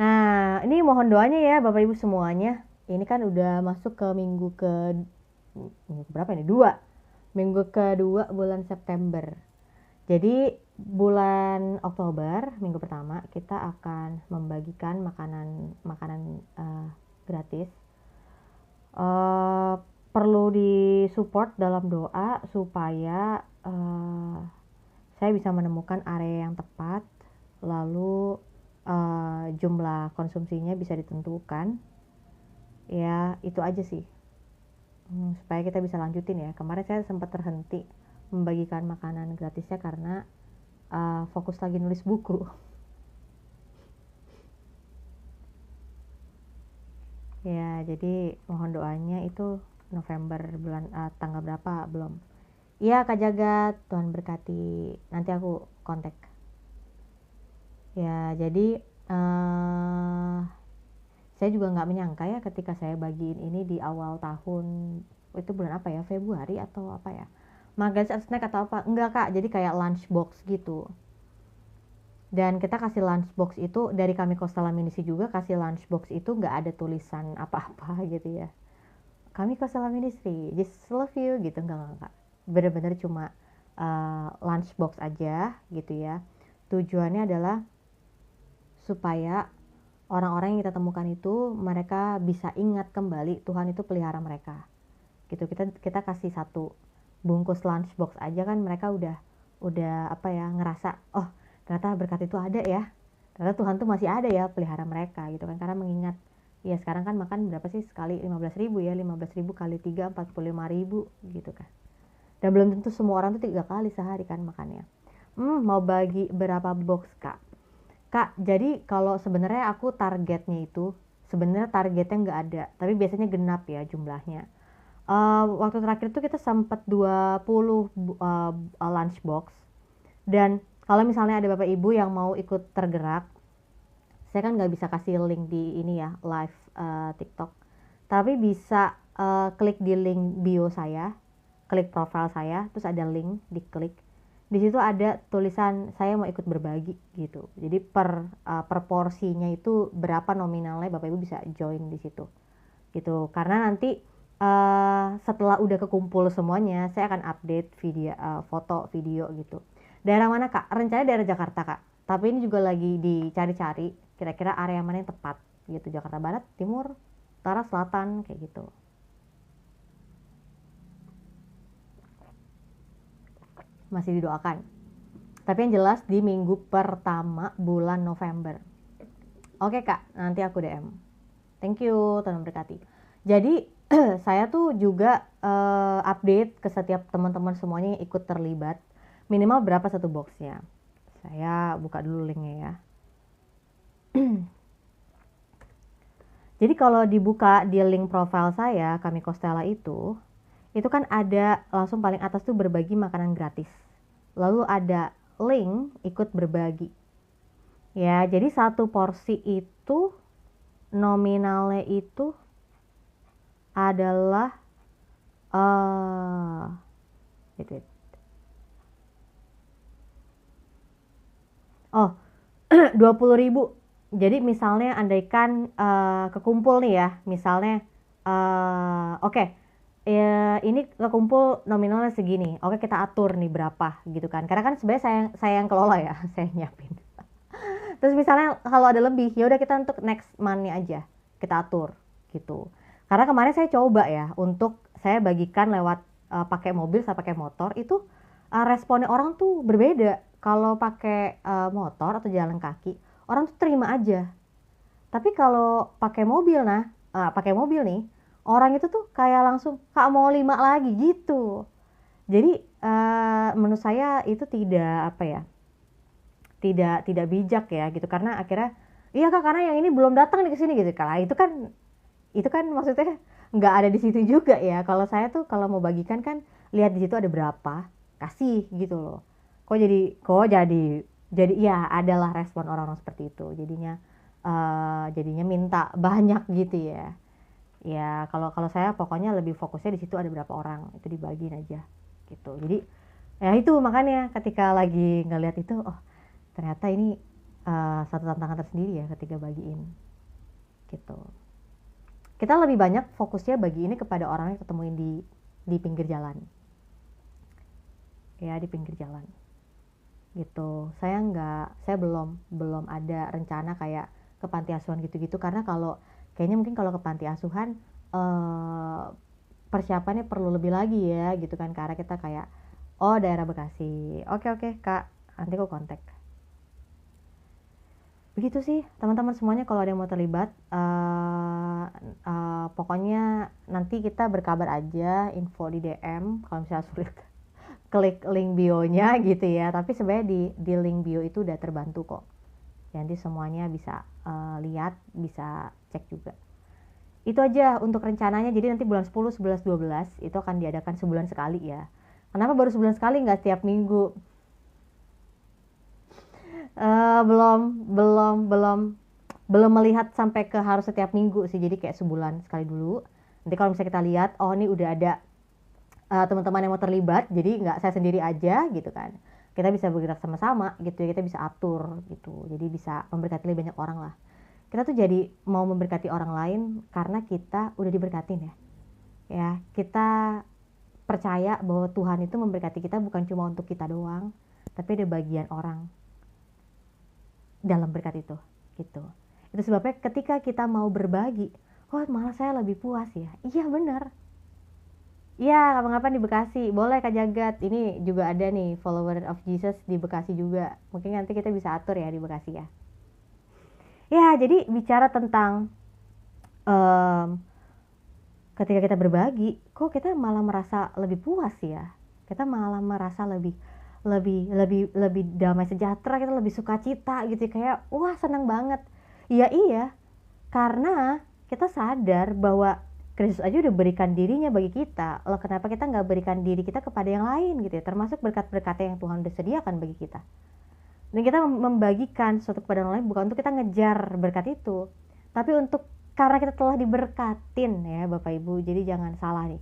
Nah, ini mohon doanya ya Bapak Ibu semuanya. Ini kan udah masuk ke minggu berapa ini? Minggu kedua bulan September. Jadi bulan Oktober, minggu pertama kita akan membagikan makanan gratis. Perlu disupport dalam doa supaya saya bisa menemukan area yang tepat, lalu jumlah konsumsinya bisa ditentukan. Ya itu aja sih, supaya kita bisa lanjutin ya. Kemarin saya sempat terhenti membagikan makanan gratisnya karena fokus lagi nulis buku. Ya jadi mohon doanya itu November bulan tanggal berapa belum. Iya Kak Jagat, Tuhan berkati, nanti aku kontak. Ya jadi saya juga nggak menyangka ya ketika saya bagiin ini di awal tahun, itu bulan apa ya, Februari atau apa ya, Magazine of Snack atau apa, enggak Kak, jadi kayak lunchbox gitu. Dan kita kasih lunchbox itu dari kami Kostala Ministry juga kasih lunchbox itu nggak ada tulisan apa-apa gitu ya. Kami Kostala Ministry, just love you gitu, enggak. Bener-bener cuma lunchbox aja gitu ya. Tujuannya adalah supaya orang-orang yang kita temukan itu mereka bisa ingat kembali Tuhan itu pelihara mereka. Gitu, kita kasih satu bungkus lunchbox aja kan mereka udah apa ya, ngerasa oh ternyata berkat itu ada ya, ternyata Tuhan tuh masih ada ya pelihara mereka gitu kan, karena mengingat ya sekarang kan makan berapa sih sekali, 15.000 ya, 15.000 kali 3 45.000 gitu kan, dan belum tentu semua orang tuh 3 kali sehari kan makannya. Mau bagi berapa box Kak, jadi kalau sebenarnya aku targetnya itu sebenarnya targetnya nggak ada, tapi biasanya genap ya jumlahnya. Waktu terakhir tuh kita sempat 20 lunchbox, dan kalau misalnya ada bapak ibu yang mau ikut tergerak, saya kan nggak bisa kasih link di ini ya live TikTok, tapi bisa klik di link bio saya, klik profile saya, terus ada link, diklik. Di situ ada tulisan saya mau ikut berbagi gitu. Jadi per porsinya itu berapa nominalnya, bapak ibu bisa join di situ gitu. Karena nanti setelah udah kekumpul semuanya, saya akan update video, foto, video gitu. Daerah mana Kak? Rencananya daerah Jakarta Kak. Tapi ini juga lagi dicari-cari kira-kira area mana yang tepat gitu. Jakarta Barat, Timur, Utara, Selatan kayak gitu. Masih didoakan. Tapi yang jelas di minggu pertama bulan November. Oke Kak, nanti aku DM. Thank you, Tuhan berkati. Jadi saya tuh juga update ke setiap teman-teman semuanya yang ikut terlibat. Minimal berapa satu boxnya. Saya buka dulu linknya ya. Jadi kalau dibuka di link profile saya, Kami Kostela itu kan ada langsung paling atas tuh berbagi makanan gratis. Lalu ada link ikut berbagi. Ya, jadi satu porsi itu nominalnya itu adalah wait. Oh, 20.000. Jadi misalnya andaikan kekumpul nih ya, misalnya oke, ini kekumpul nominalnya segini. Oke, kita atur nih berapa gitu kan. Karena kan sebenarnya saya yang kelola ya, saya nyiapin. Terus misalnya kalau ada lebih, ya udah kita untuk next month-nya aja kita atur gitu. Karena kemarin saya coba ya untuk saya bagikan lewat pakai mobil sama pakai motor, itu responnya orang tuh berbeda. Kalau pakai motor atau jalan kaki, orang tuh terima aja. Tapi kalau pakai mobil pakai mobil nih, orang itu tuh kayak langsung Kak mau 5 lagi gitu. Jadi menurut saya itu tidak apa ya, tidak bijak ya gitu, karena akhirnya iya Kak karena yang ini belum datang nih ke sini gitu. Kalau itu kan maksudnya nggak ada di situ juga ya. Kalau saya tuh kalau mau bagikan kan lihat di situ ada berapa, kasih gitu loh. Kok jadi ya adalah respon orang-orang seperti itu. Jadinya minta banyak gitu ya. Ya kalau kalau saya pokoknya lebih fokusnya di situ ada berapa orang itu dibagiin aja gitu. Jadi ya itu makanya ketika lagi ngeliat itu, oh ternyata ini satu tantangan tersendiri ya ketika bagiin gitu. Kita lebih banyak fokusnya bagi ini kepada orang yang ketemuin di pinggir jalan ya, di pinggir jalan gitu. Saya belum ada rencana kayak ke panti asuhan gitu-gitu, karena kayaknya mungkin kalau ke panti asuhan persiapannya perlu lebih lagi ya gitu kan, karena kita kayak oh daerah Bekasi, oke Kak nanti aku kontak. Begitu sih teman-teman semuanya, kalau ada yang mau terlibat pokoknya nanti kita berkabar aja, info di DM kalau misalnya sulit klik link bio-nya gitu ya. Tapi sebenarnya di link bio itu udah terbantu kok. Jadi semuanya bisa lihat, bisa cek juga. Itu aja untuk rencananya. Jadi nanti bulan 10, 11, 12 itu akan diadakan sebulan sekali ya. Kenapa baru sebulan sekali, nggak setiap minggu? Belum melihat sampai ke harus setiap minggu sih. Jadi kayak sebulan sekali dulu. Nanti kalau misalnya kita lihat, oh ini udah ada teman-teman yang mau terlibat, jadi nggak saya sendiri aja gitu kan, kita bisa bergerak sama-sama gitu ya, kita bisa atur gitu, jadi bisa memberkati lebih banyak orang lah. Kita tuh jadi mau memberkati orang lain karena kita udah diberkatin ya, kita percaya bahwa Tuhan itu memberkati kita bukan cuma untuk kita doang, tapi ada bagian orang dalam berkat itu gitu. Itu sebabnya ketika kita mau berbagi, oh malah saya lebih puas ya. Iya benar. Iya, kapan-kapan di Bekasi. Boleh Kak Jagat. Ini juga ada nih follower of Jesus di Bekasi juga. Mungkin nanti kita bisa atur ya di Bekasi ya. Ya, jadi bicara tentang um, ketika kita berbagi, kok kita malah merasa lebih puas ya. Kita malah merasa lebih lebih lebih lebih damai sejahtera, kita lebih sukacita gitu ya. Kayak wah senang banget. Iya, karena kita sadar bahwa Kristus aja udah berikan dirinya bagi kita. Loh kenapa kita nggak berikan diri kita kepada yang lain gitu ya, termasuk berkat-berkat yang Tuhan udah sediakan bagi kita. Dan kita membagikan sesuatu kepada orang lain bukan untuk kita ngejar berkat itu, tapi untuk karena kita telah diberkatin ya Bapak Ibu. Jadi jangan salah nih,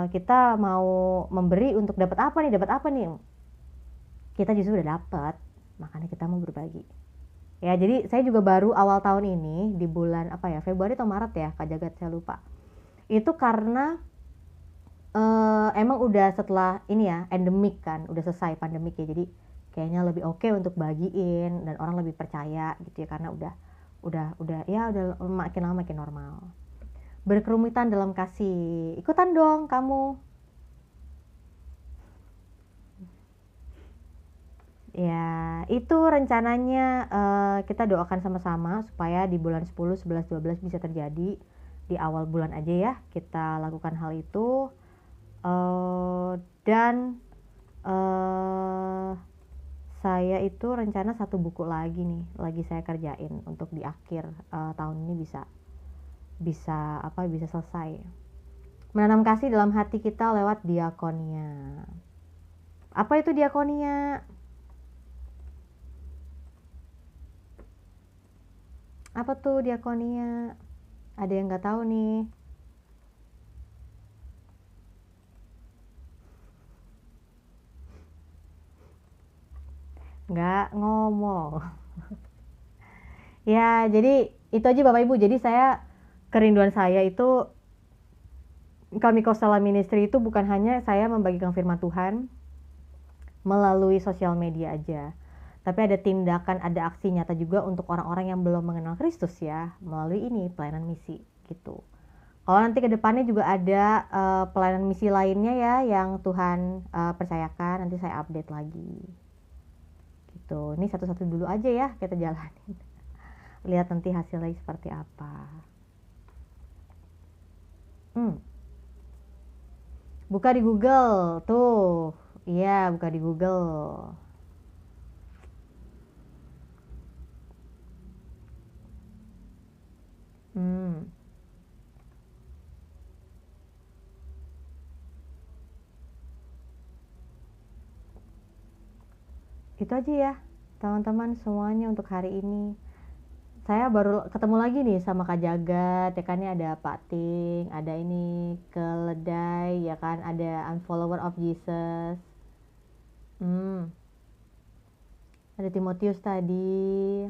kita mau memberi untuk dapat apa nih, kita justru udah dapat, makanya kita mau berbagi. Ya, jadi saya juga baru awal tahun ini di bulan apa ya, Februari atau Maret ya, Kak Jagat saya lupa. Itu karena emang udah setelah ini ya, endemik kan, udah selesai pandemik ya. Jadi kayaknya lebih oke untuk bagiin dan orang lebih percaya gitu ya, karena udah makin lama makin normal. Berkerumitan dalam kasih. Ikutan dong kamu. Ya, itu rencananya kita doakan sama-sama supaya di bulan 10, 11, 12 bisa terjadi di awal bulan aja ya. Kita lakukan hal itu. Dan saya itu rencana satu buku lagi nih, lagi saya kerjain untuk di akhir tahun ini bisa selesai. Menanam kasih dalam hati kita lewat diakonia. Apa itu diakonia? Apa tuh diakonia? Ada yang nggak tahu nih? Nggak ngomong. Ya, jadi itu aja Bapak Ibu. Jadi kerinduan saya itu, kami Kostela Ministry itu bukan hanya saya membagikan firman Tuhan melalui sosial media aja, tapi ada tindakan, ada aksi nyata juga untuk orang-orang yang belum mengenal Kristus ya, melalui ini pelayanan misi gitu. Kalau nanti ke depannya juga ada pelayanan misi lainnya ya yang Tuhan percayakan, nanti saya update lagi gitu. Ini satu-satu dulu aja ya kita jalanin. Lihat nanti hasilnya seperti apa. Buka di Google tuh. Iya, buka di Google. Itu aja ya teman-teman semuanya untuk hari ini. Saya baru ketemu lagi nih sama Kak Jagat ya kan, ini ada Pak Ting, ada ini Keledai ya kan, ada Unfollower of Jesus, ada Timotius tadi,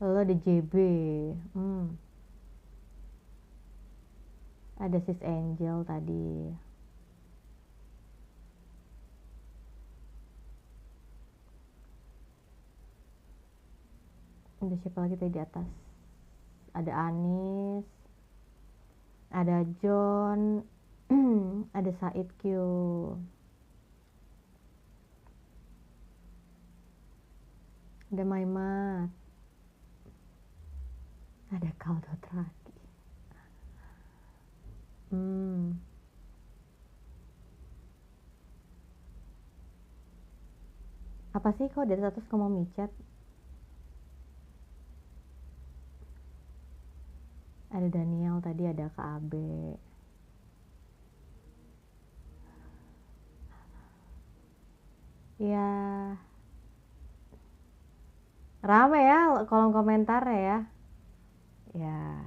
lalu ada JB, ada Sis Angel tadi. Ada siapa lagi tadi di atas? Ada Anis, ada John, ada Said Q, ada Maimat, ada Kaldot Raki. Apa sih kok dari status kamu micet? Ada Daniel tadi, ada KB. Ya, rame ya kolom komentar ya. Ya,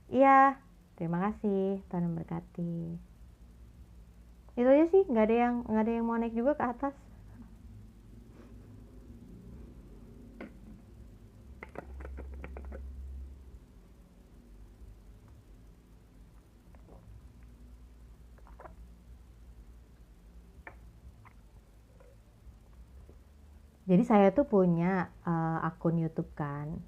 iya. Terima kasih, Tuhan memberkati. Itu aja sih, nggak ada yang mau naik juga ke atas. Jadi saya tuh punya akun YouTube kan.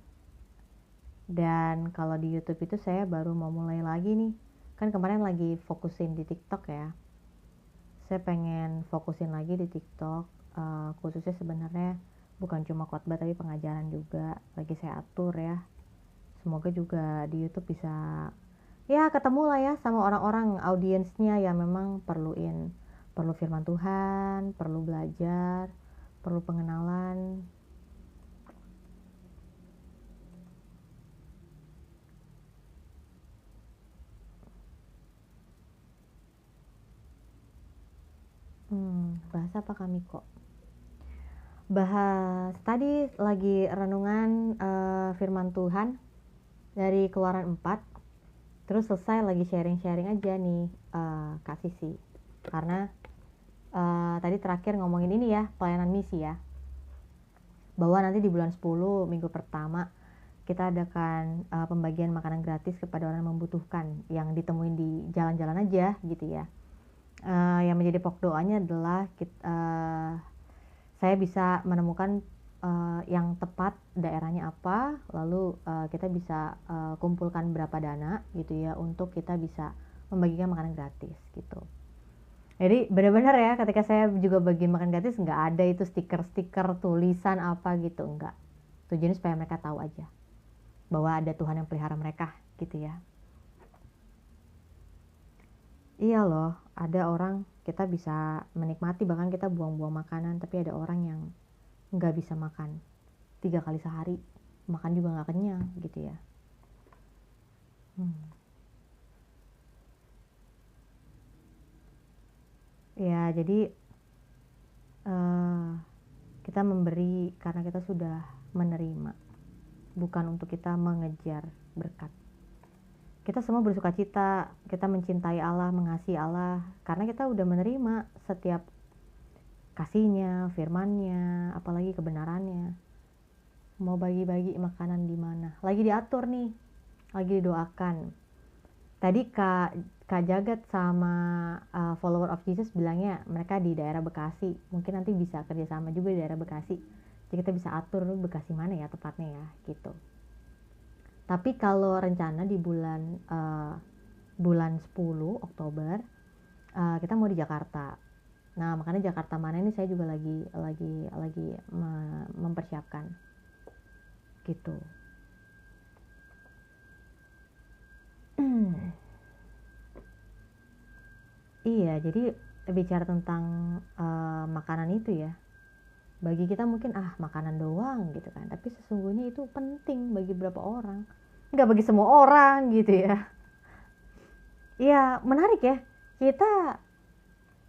Dan kalau di YouTube itu saya baru mau mulai lagi nih. Kan kemarin lagi fokusin di TikTok ya. Saya pengen fokusin lagi di TikTok. Khususnya sebenarnya bukan cuma khotbah tapi pengajaran juga. Lagi saya atur ya. Semoga juga di YouTube bisa ya ketemu lah ya sama orang-orang audiensnya yang memang perlu firman Tuhan, perlu belajar, perlu pengenalan. Bahas apa kami kok? Bahas tadi lagi renungan firman Tuhan dari Keluaran 4. Terus selesai lagi sharing-sharing aja nih Kak Sisi. Karena tadi terakhir ngomongin ini ya, pelayanan misi ya. Bahwa nanti di bulan 10 minggu pertama kita adakan pembagian makanan gratis kepada orang yang membutuhkan, yang ditemuin di jalan-jalan aja gitu ya. Yang menjadi pokok doanya adalah saya bisa menemukan yang tepat daerahnya apa, lalu kita bisa kumpulkan berapa dana gitu ya untuk kita bisa membagikan makanan gratis gitu. Jadi benar-benar ya, ketika saya juga bagi makan gratis nggak ada itu stiker-stiker tulisan apa gitu, enggak. Tujuannya supaya mereka tahu aja bahwa ada Tuhan yang pelihara mereka gitu ya. Iya loh, ada orang kita bisa menikmati, bahkan kita buang-buang makanan, tapi ada orang yang nggak bisa makan 3 kali sehari, makan juga nggak kenyang gitu ya. Ya jadi kita memberi karena kita sudah menerima, bukan untuk kita mengejar berkat. Kita semua bersuka cita, kita mencintai Allah, mengasihi Allah, karena kita udah menerima setiap kasihnya, firmannya, apalagi kebenarannya. Mau bagi-bagi makanan di mana? Lagi diatur nih, lagi didoakan. Tadi Kak Jagat sama follower of Jesus bilangnya mereka di daerah Bekasi. Mungkin nanti bisa kerjasama juga di daerah Bekasi. Jadi kita bisa atur Bekasi mana ya tepatnya ya, gitu. Tapi kalau rencana di bulan 10 Oktober kita mau di Jakarta. Nah, makanya Jakarta mana ini saya juga lagi mempersiapkan. Gitu. Iya, jadi bicara tentang makanan itu ya, bagi kita mungkin makanan doang gitu kan, tapi sesungguhnya itu penting bagi beberapa orang, nggak bagi semua orang gitu ya. Iya, menarik ya. Kita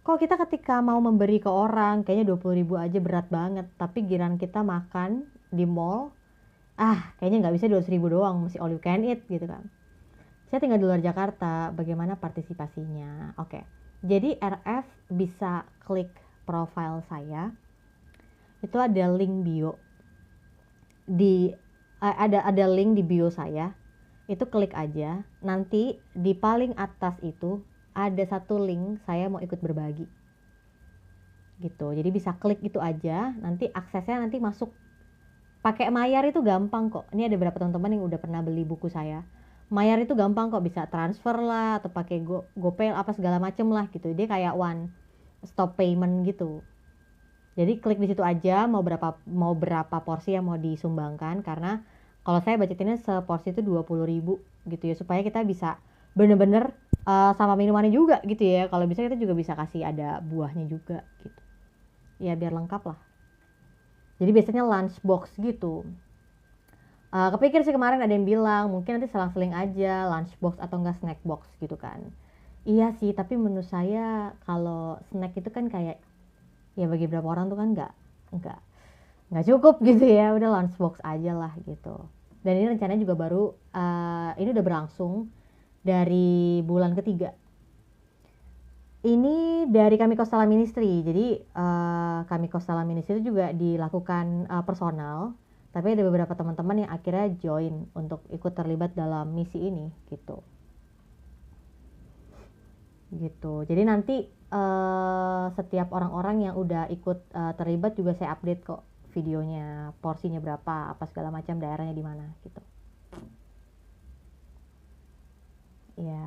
kok kita ketika mau memberi ke orang kayaknya 20.000 aja berat banget, tapi giliran kita makan di mall, kayaknya nggak bisa 200.000 doang, mesti all you can eat gitu kan. Saya tinggal di luar Jakarta, bagaimana partisipasinya? Oke, jadi RF bisa klik profile saya, itu ada link bio di ada link di bio saya, itu klik aja. Nanti di paling atas itu ada satu link saya mau ikut berbagi gitu. Jadi bisa klik itu aja, nanti aksesnya nanti masuk. Pakai Mayar itu gampang kok. Ini ada beberapa teman-teman yang udah pernah beli buku saya. Mayar itu gampang kok, bisa transfer lah atau pakai GoPay apa segala macem lah gitu. Dia kayak one stop payment gitu. Jadi klik di situ aja mau berapa porsi yang mau disumbangkan, karena kalau saya budgetinnya seporsi itu 20.000 gitu ya, supaya kita bisa bener-bener sama minumannya juga gitu ya. Kalau bisa kita juga bisa kasih ada buahnya juga gitu. Ya biar lengkap lah. Jadi biasanya lunchbox gitu. Kepikir sih kemarin ada yang bilang mungkin nanti selang-seling aja lunchbox atau enggak snack box gitu kan. Iya sih, tapi menurut saya kalau snack itu kan kayak ya bagi beberapa orang tuh kan nggak nggak cukup gitu ya, udah lunchbox aja lah gitu. Dan ini rencananya juga baru ini udah berlangsung dari bulan ketiga. Ini dari kami Kostala Ministry. Jadi kami Kostala Ministry itu juga dilakukan personal, tapi ada beberapa teman-teman yang akhirnya join untuk ikut terlibat dalam misi ini gitu. Gitu. Jadi nanti setiap orang-orang yang udah ikut terlibat juga saya update kok videonya, porsinya berapa, apa segala macam, daerahnya di mana gitu. Ya.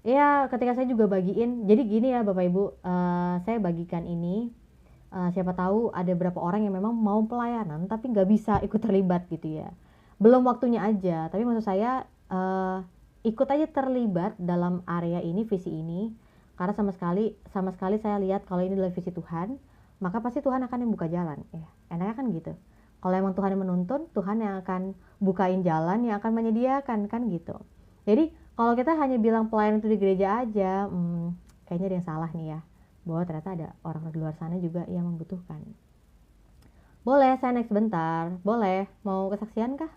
Ya, ketika saya juga bagiin. Jadi gini ya Bapak Ibu, saya bagikan ini siapa tahu ada beberapa orang yang memang mau pelayanan tapi nggak bisa ikut terlibat gitu ya. Belum waktunya aja, tapi maksud saya ikut aja terlibat dalam area ini, visi ini, karena sama sekali saya lihat kalau ini adalah visi Tuhan, maka pasti Tuhan akan yang buka jalan ya. Enaknya kan gitu. Kalau emang Tuhan yang menuntun, Tuhan yang akan bukain jalan, yang akan menyediakan kan gitu. Jadi kalau kita hanya bilang pelayanan itu di gereja aja, kayaknya ada yang salah nih ya, bahwa ternyata ada orang di luar sana juga yang membutuhkan. Boleh saya next bentar? Boleh, mau kesaksian kah?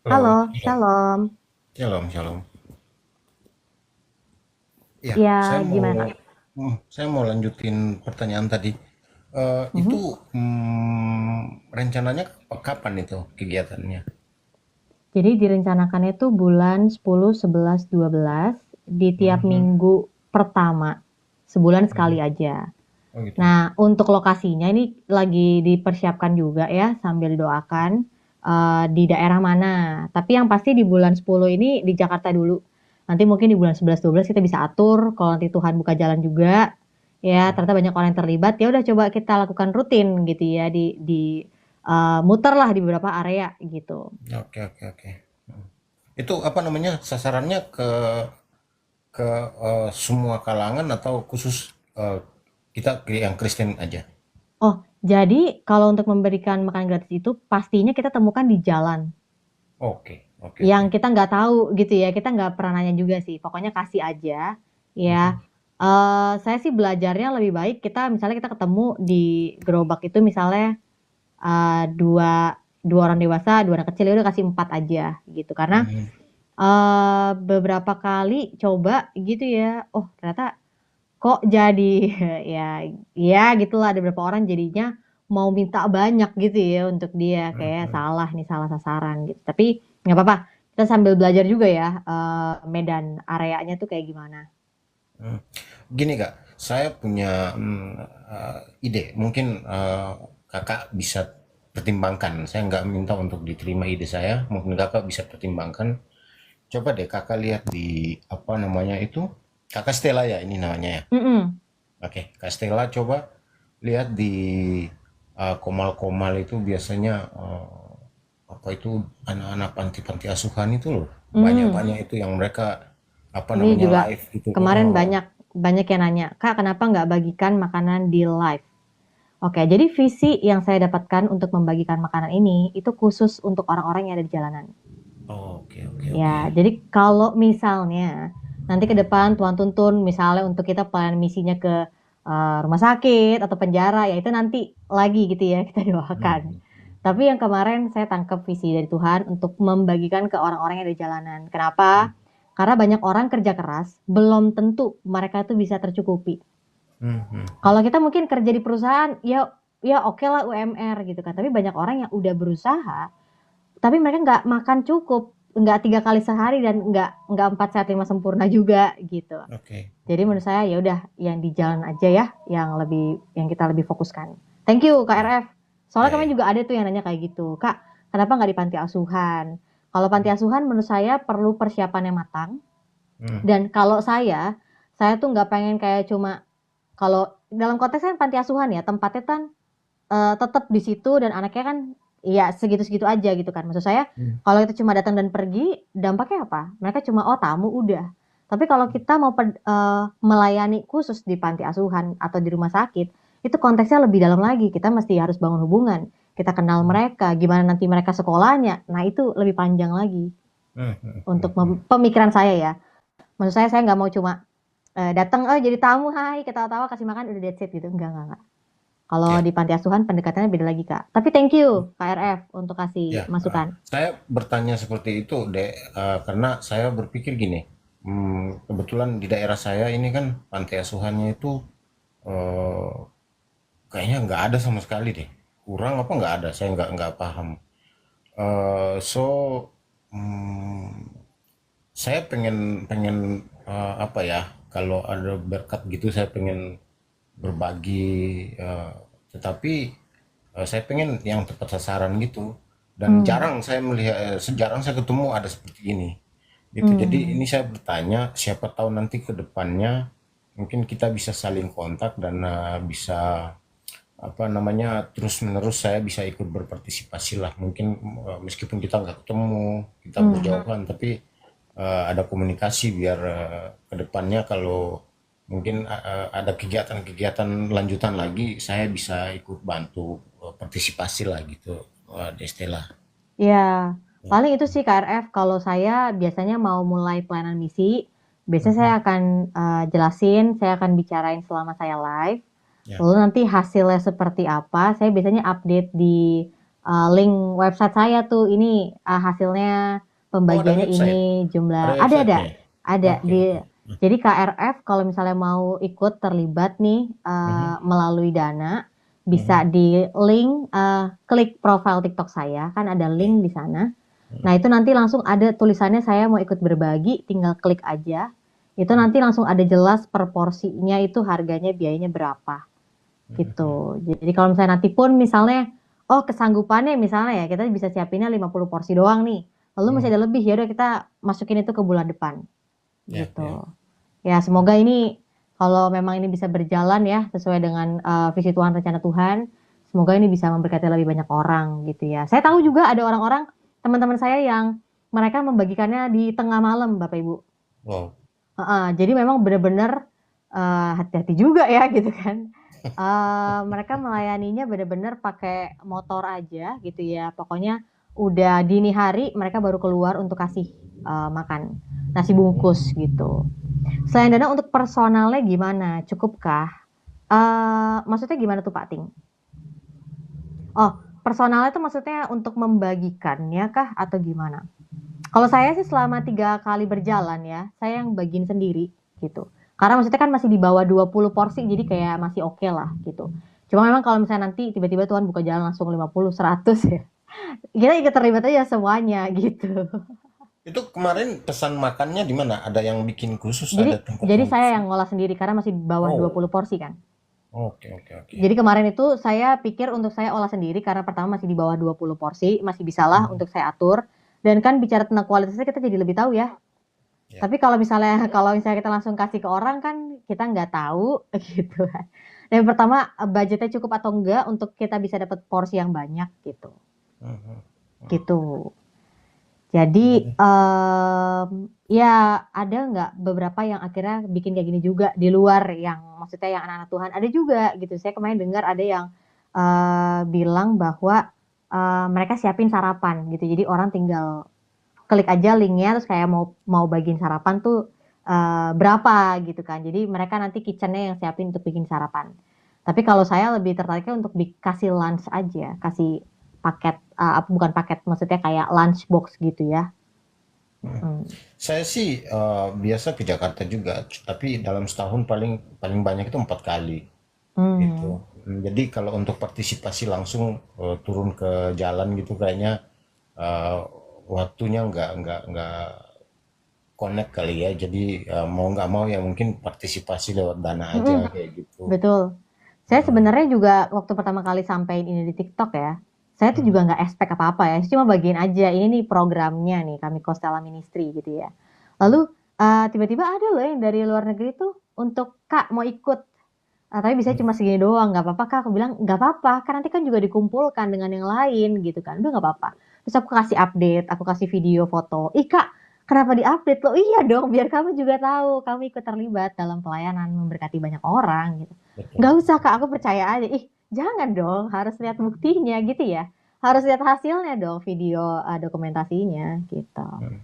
Halo, Halo, shalom. shalom, shalom. Ya, saya Ya, mau, gimana? saya mau lanjutin pertanyaan tadi. Itu Mhm. rencananya kapan itu kegiatannya? Jadi direncanakannya itu bulan 10, 11, 12 di tiap Mhm, minggu pertama. Sebulan sekali mhm. aja. Oh gitu. Nah, untuk lokasinya ini lagi dipersiapkan juga ya sambil doakan di daerah mana. Tapi yang pasti di bulan 10 ini di Jakarta dulu. Nanti mungkin di bulan 11, 12 kita bisa atur kalau nanti Tuhan buka jalan juga. Ya, Mhm. ternyata banyak orang yang terlibat. Ya udah coba kita lakukan rutin gitu ya di muter lah di beberapa area gitu. Oke, oke, oke. Mhm. Itu apa namanya? Sasarannya ke semua kalangan atau khusus kita yang Kristen aja? Oh, jadi kalau untuk memberikan makan gratis itu pastinya kita temukan di jalan. Oke, oke, Yang oke. kita nggak tahu gitu ya, kita nggak pernah nanya juga sih, pokoknya kasih aja, ya. Mhm, Saya sih belajarnya lebih baik kita misalnya kita ketemu di gerobak itu misalnya dua dua orang dewasa, dua anak kecil, ya udah kasih empat aja gitu. Karena mhm, beberapa kali coba gitu ya, oh ternyata kok jadi ya ya gitulah, ada beberapa orang jadinya mau minta banyak gitu ya untuk dia, kayak mhm. salah nih, salah sasaran gitu. Tapi nggak apa-apa, kita sambil belajar juga ya medan areanya tuh kayak gimana. Hmm. Gini Kak, saya punya ide. Mungkin Kakak bisa pertimbangkan. Saya nggak minta untuk diterima ide saya. Mungkin Kakak bisa pertimbangkan. Coba deh Kakak lihat di apa namanya itu. Kakak Stella ya ini namanya ya. Mm-mm. Oke, Kak Stella coba lihat di Komal-Komal itu biasanya apa itu anak-anak panti-panti asuhan itu loh. Hmm. Banyak-banyak itu yang mereka apa Ini namanya juga live gitu. kemarin banyak banyak yang nanya, Kak, kenapa nggak bagikan makanan di live? Oke, jadi visi yang saya dapatkan untuk membagikan makanan ini itu khusus untuk orang-orang yang ada di jalanan. Oh, oke oke oke. Ya, jadi kalau misalnya nanti ke depan Tuhan tuntun misalnya untuk kita pelayanan misinya ke rumah sakit atau penjara, ya itu nanti lagi gitu ya kita doakan. Hmm. Tapi yang kemarin saya tangkap visi dari Tuhan untuk membagikan ke orang-orang yang ada di jalanan. Kenapa? Karena banyak orang kerja keras, belum tentu mereka itu bisa tercukupi. Hmm, hmm, hmm. Kalau kita mungkin kerja di perusahaan, ya ya oke lah UMR gitu kan. Tapi banyak orang yang udah berusaha, tapi mereka nggak makan cukup, nggak 3 kali sehari dan nggak 4 sehat 5 sempurna juga gitu. Oke. Jadi menurut saya ya udah yang di jalan aja ya, yang kita lebih fokuskan. Thank you Ya KRF. Soalnya ya kami ya. juga ada tuh yang nanya kayak gitu, Kak, kenapa nggak di panti asuhan? Kalau panti Hmm, asuhan menurut saya perlu persiapan yang matang. hmm, Dan kalau saya tuh nggak pengen kayak cuma kalau dalam konteks kan panti asuhan ya tempatnya kan tetap di situ dan anaknya kan ya segitu-segitu aja gitu kan. Maksud saya hmm, kalau kita cuma datang dan pergi, dampaknya apa? Mereka cuma oh tamu udah. Tapi kalau kita mau melayani khusus di panti asuhan atau di rumah sakit, itu konteksnya lebih dalam lagi. Kita mesti harus bangun hubungan. Kita kenal hmm, mereka, gimana nanti mereka sekolahnya. Nah, itu lebih panjang lagi hmm, hmm, hmm, untuk hmm. pemikiran saya ya. Maksud saya nggak mau cuma datang oh jadi tamu, hai, ketawa-tawa kasih makan udah that's it gitu. Enggak. Kalau Ya. di panti asuhan pendekatannya beda lagi, Kak. Tapi thank you KRF untuk kasih Ya, masukan. saya bertanya seperti itu, Dek, karena saya berpikir gini, kebetulan di daerah saya ini kan pantai asuhannya itu eh, kayaknya nggak ada sama sekali deh, kurang apa nggak ada, saya nggak paham. So, hmm, saya pengen pengen apa ya, kalau ada berkat gitu, saya pengen berbagi, tetapi saya pengen yang tepat sasaran gitu, dan Hmm. jarang saya melihat, jarang saya ketemu ada seperti ini gitu. Jadi Hmm. ini saya bertanya, siapa tahu nanti ke depannya mungkin kita bisa saling kontak dan bisa apa namanya terus menerus saya bisa ikut berpartisipasi lah, mungkin meskipun kita nggak ketemu, kita Hmm. berjauhan, tapi ada komunikasi biar ke depannya kalau mungkin ada kegiatan-kegiatan lanjutan lagi saya bisa ikut bantu partisipasi lah gitu, Destela. Ya, paling itu sih KRF. Kalau saya biasanya mau mulai pelayanan misi, biasanya saya Mhm. akan jelasin, saya akan bicarain selama saya live. Ya. Lalu nanti hasilnya seperti apa, saya biasanya update di link website saya tuh. Ini hasilnya Oh, ada pembagiannya website, ini ada jumlah websitenya. ada Oke di oke. jadi KRF kalau misalnya mau ikut terlibat nih Mhm, melalui Dana bisa mhm. di link klik profile TikTok saya kan ada Ya. link di sana. Nah itu nanti langsung ada tulisannya saya mau ikut berbagi, tinggal klik aja. Itu nanti langsung ada jelas per porsinya itu harganya biayanya berapa gitu. Jadi kalau misalnya nanti pun misalnya, oh kesanggupannya misalnya ya kita bisa siapinnya 50 porsi doang nih. Lalu masih Mhm. ada lebih ya udah kita masukin itu ke bulan depan Ya ya. gitu. Ya semoga ini kalau memang ini bisa berjalan ya sesuai dengan visi Tuhan rencana Tuhan. Semoga ini bisa memberkati lebih banyak orang gitu ya. Saya tahu juga ada orang-orang teman-teman saya yang mereka membagikannya di tengah malam Bapak Ibu. Wow. Jadi memang benar-benar hati-hati juga ya gitu kan. Mereka melayaninya benar-benar pakai motor aja gitu ya. Pokoknya udah dini hari mereka baru keluar untuk kasih makan nasi bungkus gitu. Selain dana untuk personalnya gimana? Cukupkah? Maksudnya gimana tuh Pak Ting? Oh, personalnya itu maksudnya untuk membagikannya kah atau gimana? Kalau saya sih selama 3 kali berjalan ya, saya yang bagiin sendiri gitu. Karena maksudnya kan masih di bawah 20 porsi, jadi kayak masih oke lah gitu. Cuma memang kalau misalnya nanti tiba-tiba Tuhan buka jalan langsung 50, 100 ya. Kita ikut terlibat aja semuanya gitu. Itu kemarin pesan makannya di mana? Ada yang bikin khusus, Jadi ada tempat jadi yang saya khusus? yang ngolah sendiri karena masih di bawah Oh, 20 porsi kan. oke oke oke. Jadi kemarin itu saya pikir untuk saya olah sendiri karena pertama masih di bawah 20 porsi, masih bisalah Mhm. untuk saya atur. Dan kan bicara tentang kualitasnya kita jadi lebih tahu ya. Ya. Tapi kalau misalnya kita langsung kasih ke orang kan kita nggak tahu gitu kan. Dan pertama budgetnya cukup atau enggak untuk kita bisa dapat porsi yang banyak gitu. Mhm. Gitu. Jadi, Iya deh. ya ada nggak beberapa yang akhirnya bikin kayak gini juga di luar yang maksudnya yang anak-anak Tuhan, ada juga gitu. Saya kemarin dengar ada yang, bilang bahwa, mereka siapin sarapan gitu. Jadi orang tinggal klik aja linknya terus kayak mau mau bagiin sarapan tuh, berapa gitu kan. Jadi mereka nanti kitchen-nya yang siapin untuk bikin sarapan. Tapi kalau saya lebih tertariknya untuk kasih lunch aja, kasih paket, bukan paket, maksudnya kayak lunch box gitu ya. Mhm. Mhm. Saya sih biasa ke Jakarta juga, tapi dalam setahun paling paling banyak itu 4 kali gitu. Mmm, Jadi kalau untuk partisipasi langsung turun ke jalan gitu kayaknya eh, waktunya nggak connect kali ya. Jadi mau nggak mau ya mungkin partisipasi lewat dana aja mhm, kayak gitu. betul. Saya Heeh. sebenarnya juga waktu pertama kali sampein ini di TikTok ya, saya tuh Mhm. juga nggak expect apa-apa ya, cuma bagiin aja, ini nih programnya nih, kami Costella Ministry gitu ya. Lalu, tiba-tiba ada loh yang dari luar negeri tuh untuk, "Kak mau ikut," tapi biasanya cuma segini doang, "Nggak apa-apa Kak," aku bilang, "Nggak apa-apa, kan nanti kan juga dikumpulkan dengan yang lain," gitu kan, "Udah nggak apa-apa." Terus aku kasih update, aku kasih video, foto, "Ih Kak, kenapa di-update?" "Loh iya dong, biar kamu juga tahu, kamu ikut terlibat dalam pelayanan memberkati banyak orang," gitu. Betul, "Nggak usah betul. Kak, aku percaya aja." "Ih jangan dong, harus lihat buktinya," gitu ya. Harus lihat hasilnya dong, video, dokumentasinya, gitu. Hmm.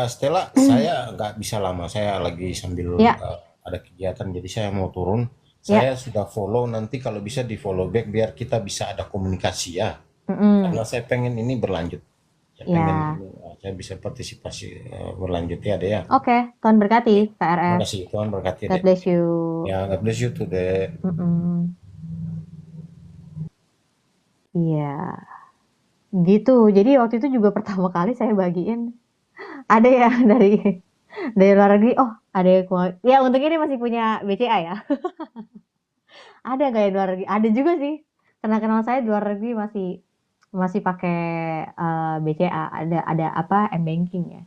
Stella, saya nggak bisa lama. Saya lagi sambil Ya, ada kegiatan, jadi saya mau turun. ya, Saya sudah follow, nanti kalau bisa di follow back biar kita bisa ada komunikasi ya. Karena mhm, saya pengen ini berlanjut. Saya pengen ya. ini, saya bisa partisipasi berlanjut ya deh ya. Oke, Tuhan berkati, Oke. Terima PRF. kasih, Tuhan berkati God deh. bless you. Ya, God bless you too deh. Mhm. Iya, gitu. Jadi waktu itu juga pertama kali saya bagiin, ada ya dari luar negeri, oh ada yang ya untuk ini masih punya BCA ya. Ada nggak ya di luar negeri? Ada juga sih. Kenal-kenal saya di luar negeri masih masih pakai BCA, ada apa M-banking ya.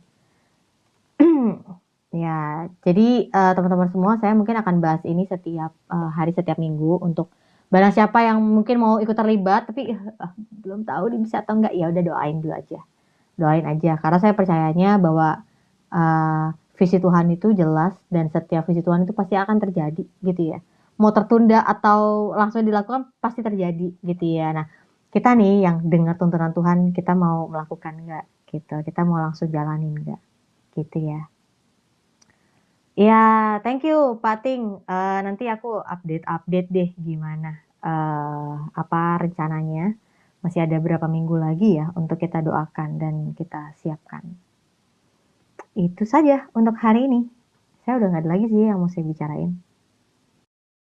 Ya, jadi teman-teman semua saya mungkin akan bahas ini setiap hari setiap minggu untuk barang siapa yang mungkin mau ikut terlibat tapi belum tahu dia bisa atau enggak ya udah doain dulu aja. Doain aja karena saya percayanya bahwa visi Tuhan itu jelas dan setiap visi Tuhan itu pasti akan terjadi gitu ya. Mau tertunda atau langsung dilakukan pasti terjadi gitu ya. Nah, kita nih yang dengar tuntunan Tuhan kita mau melakukan enggak gitu. Kita mau langsung jalanin enggak gitu ya. Ya, thank you Pak Ting. Nanti aku update-update deh gimana apa rencananya. Masih ada berapa minggu lagi ya untuk kita doakan dan kita siapkan. Itu saja untuk hari ini. Saya udah nggak ada lagi sih yang mau saya bicarain.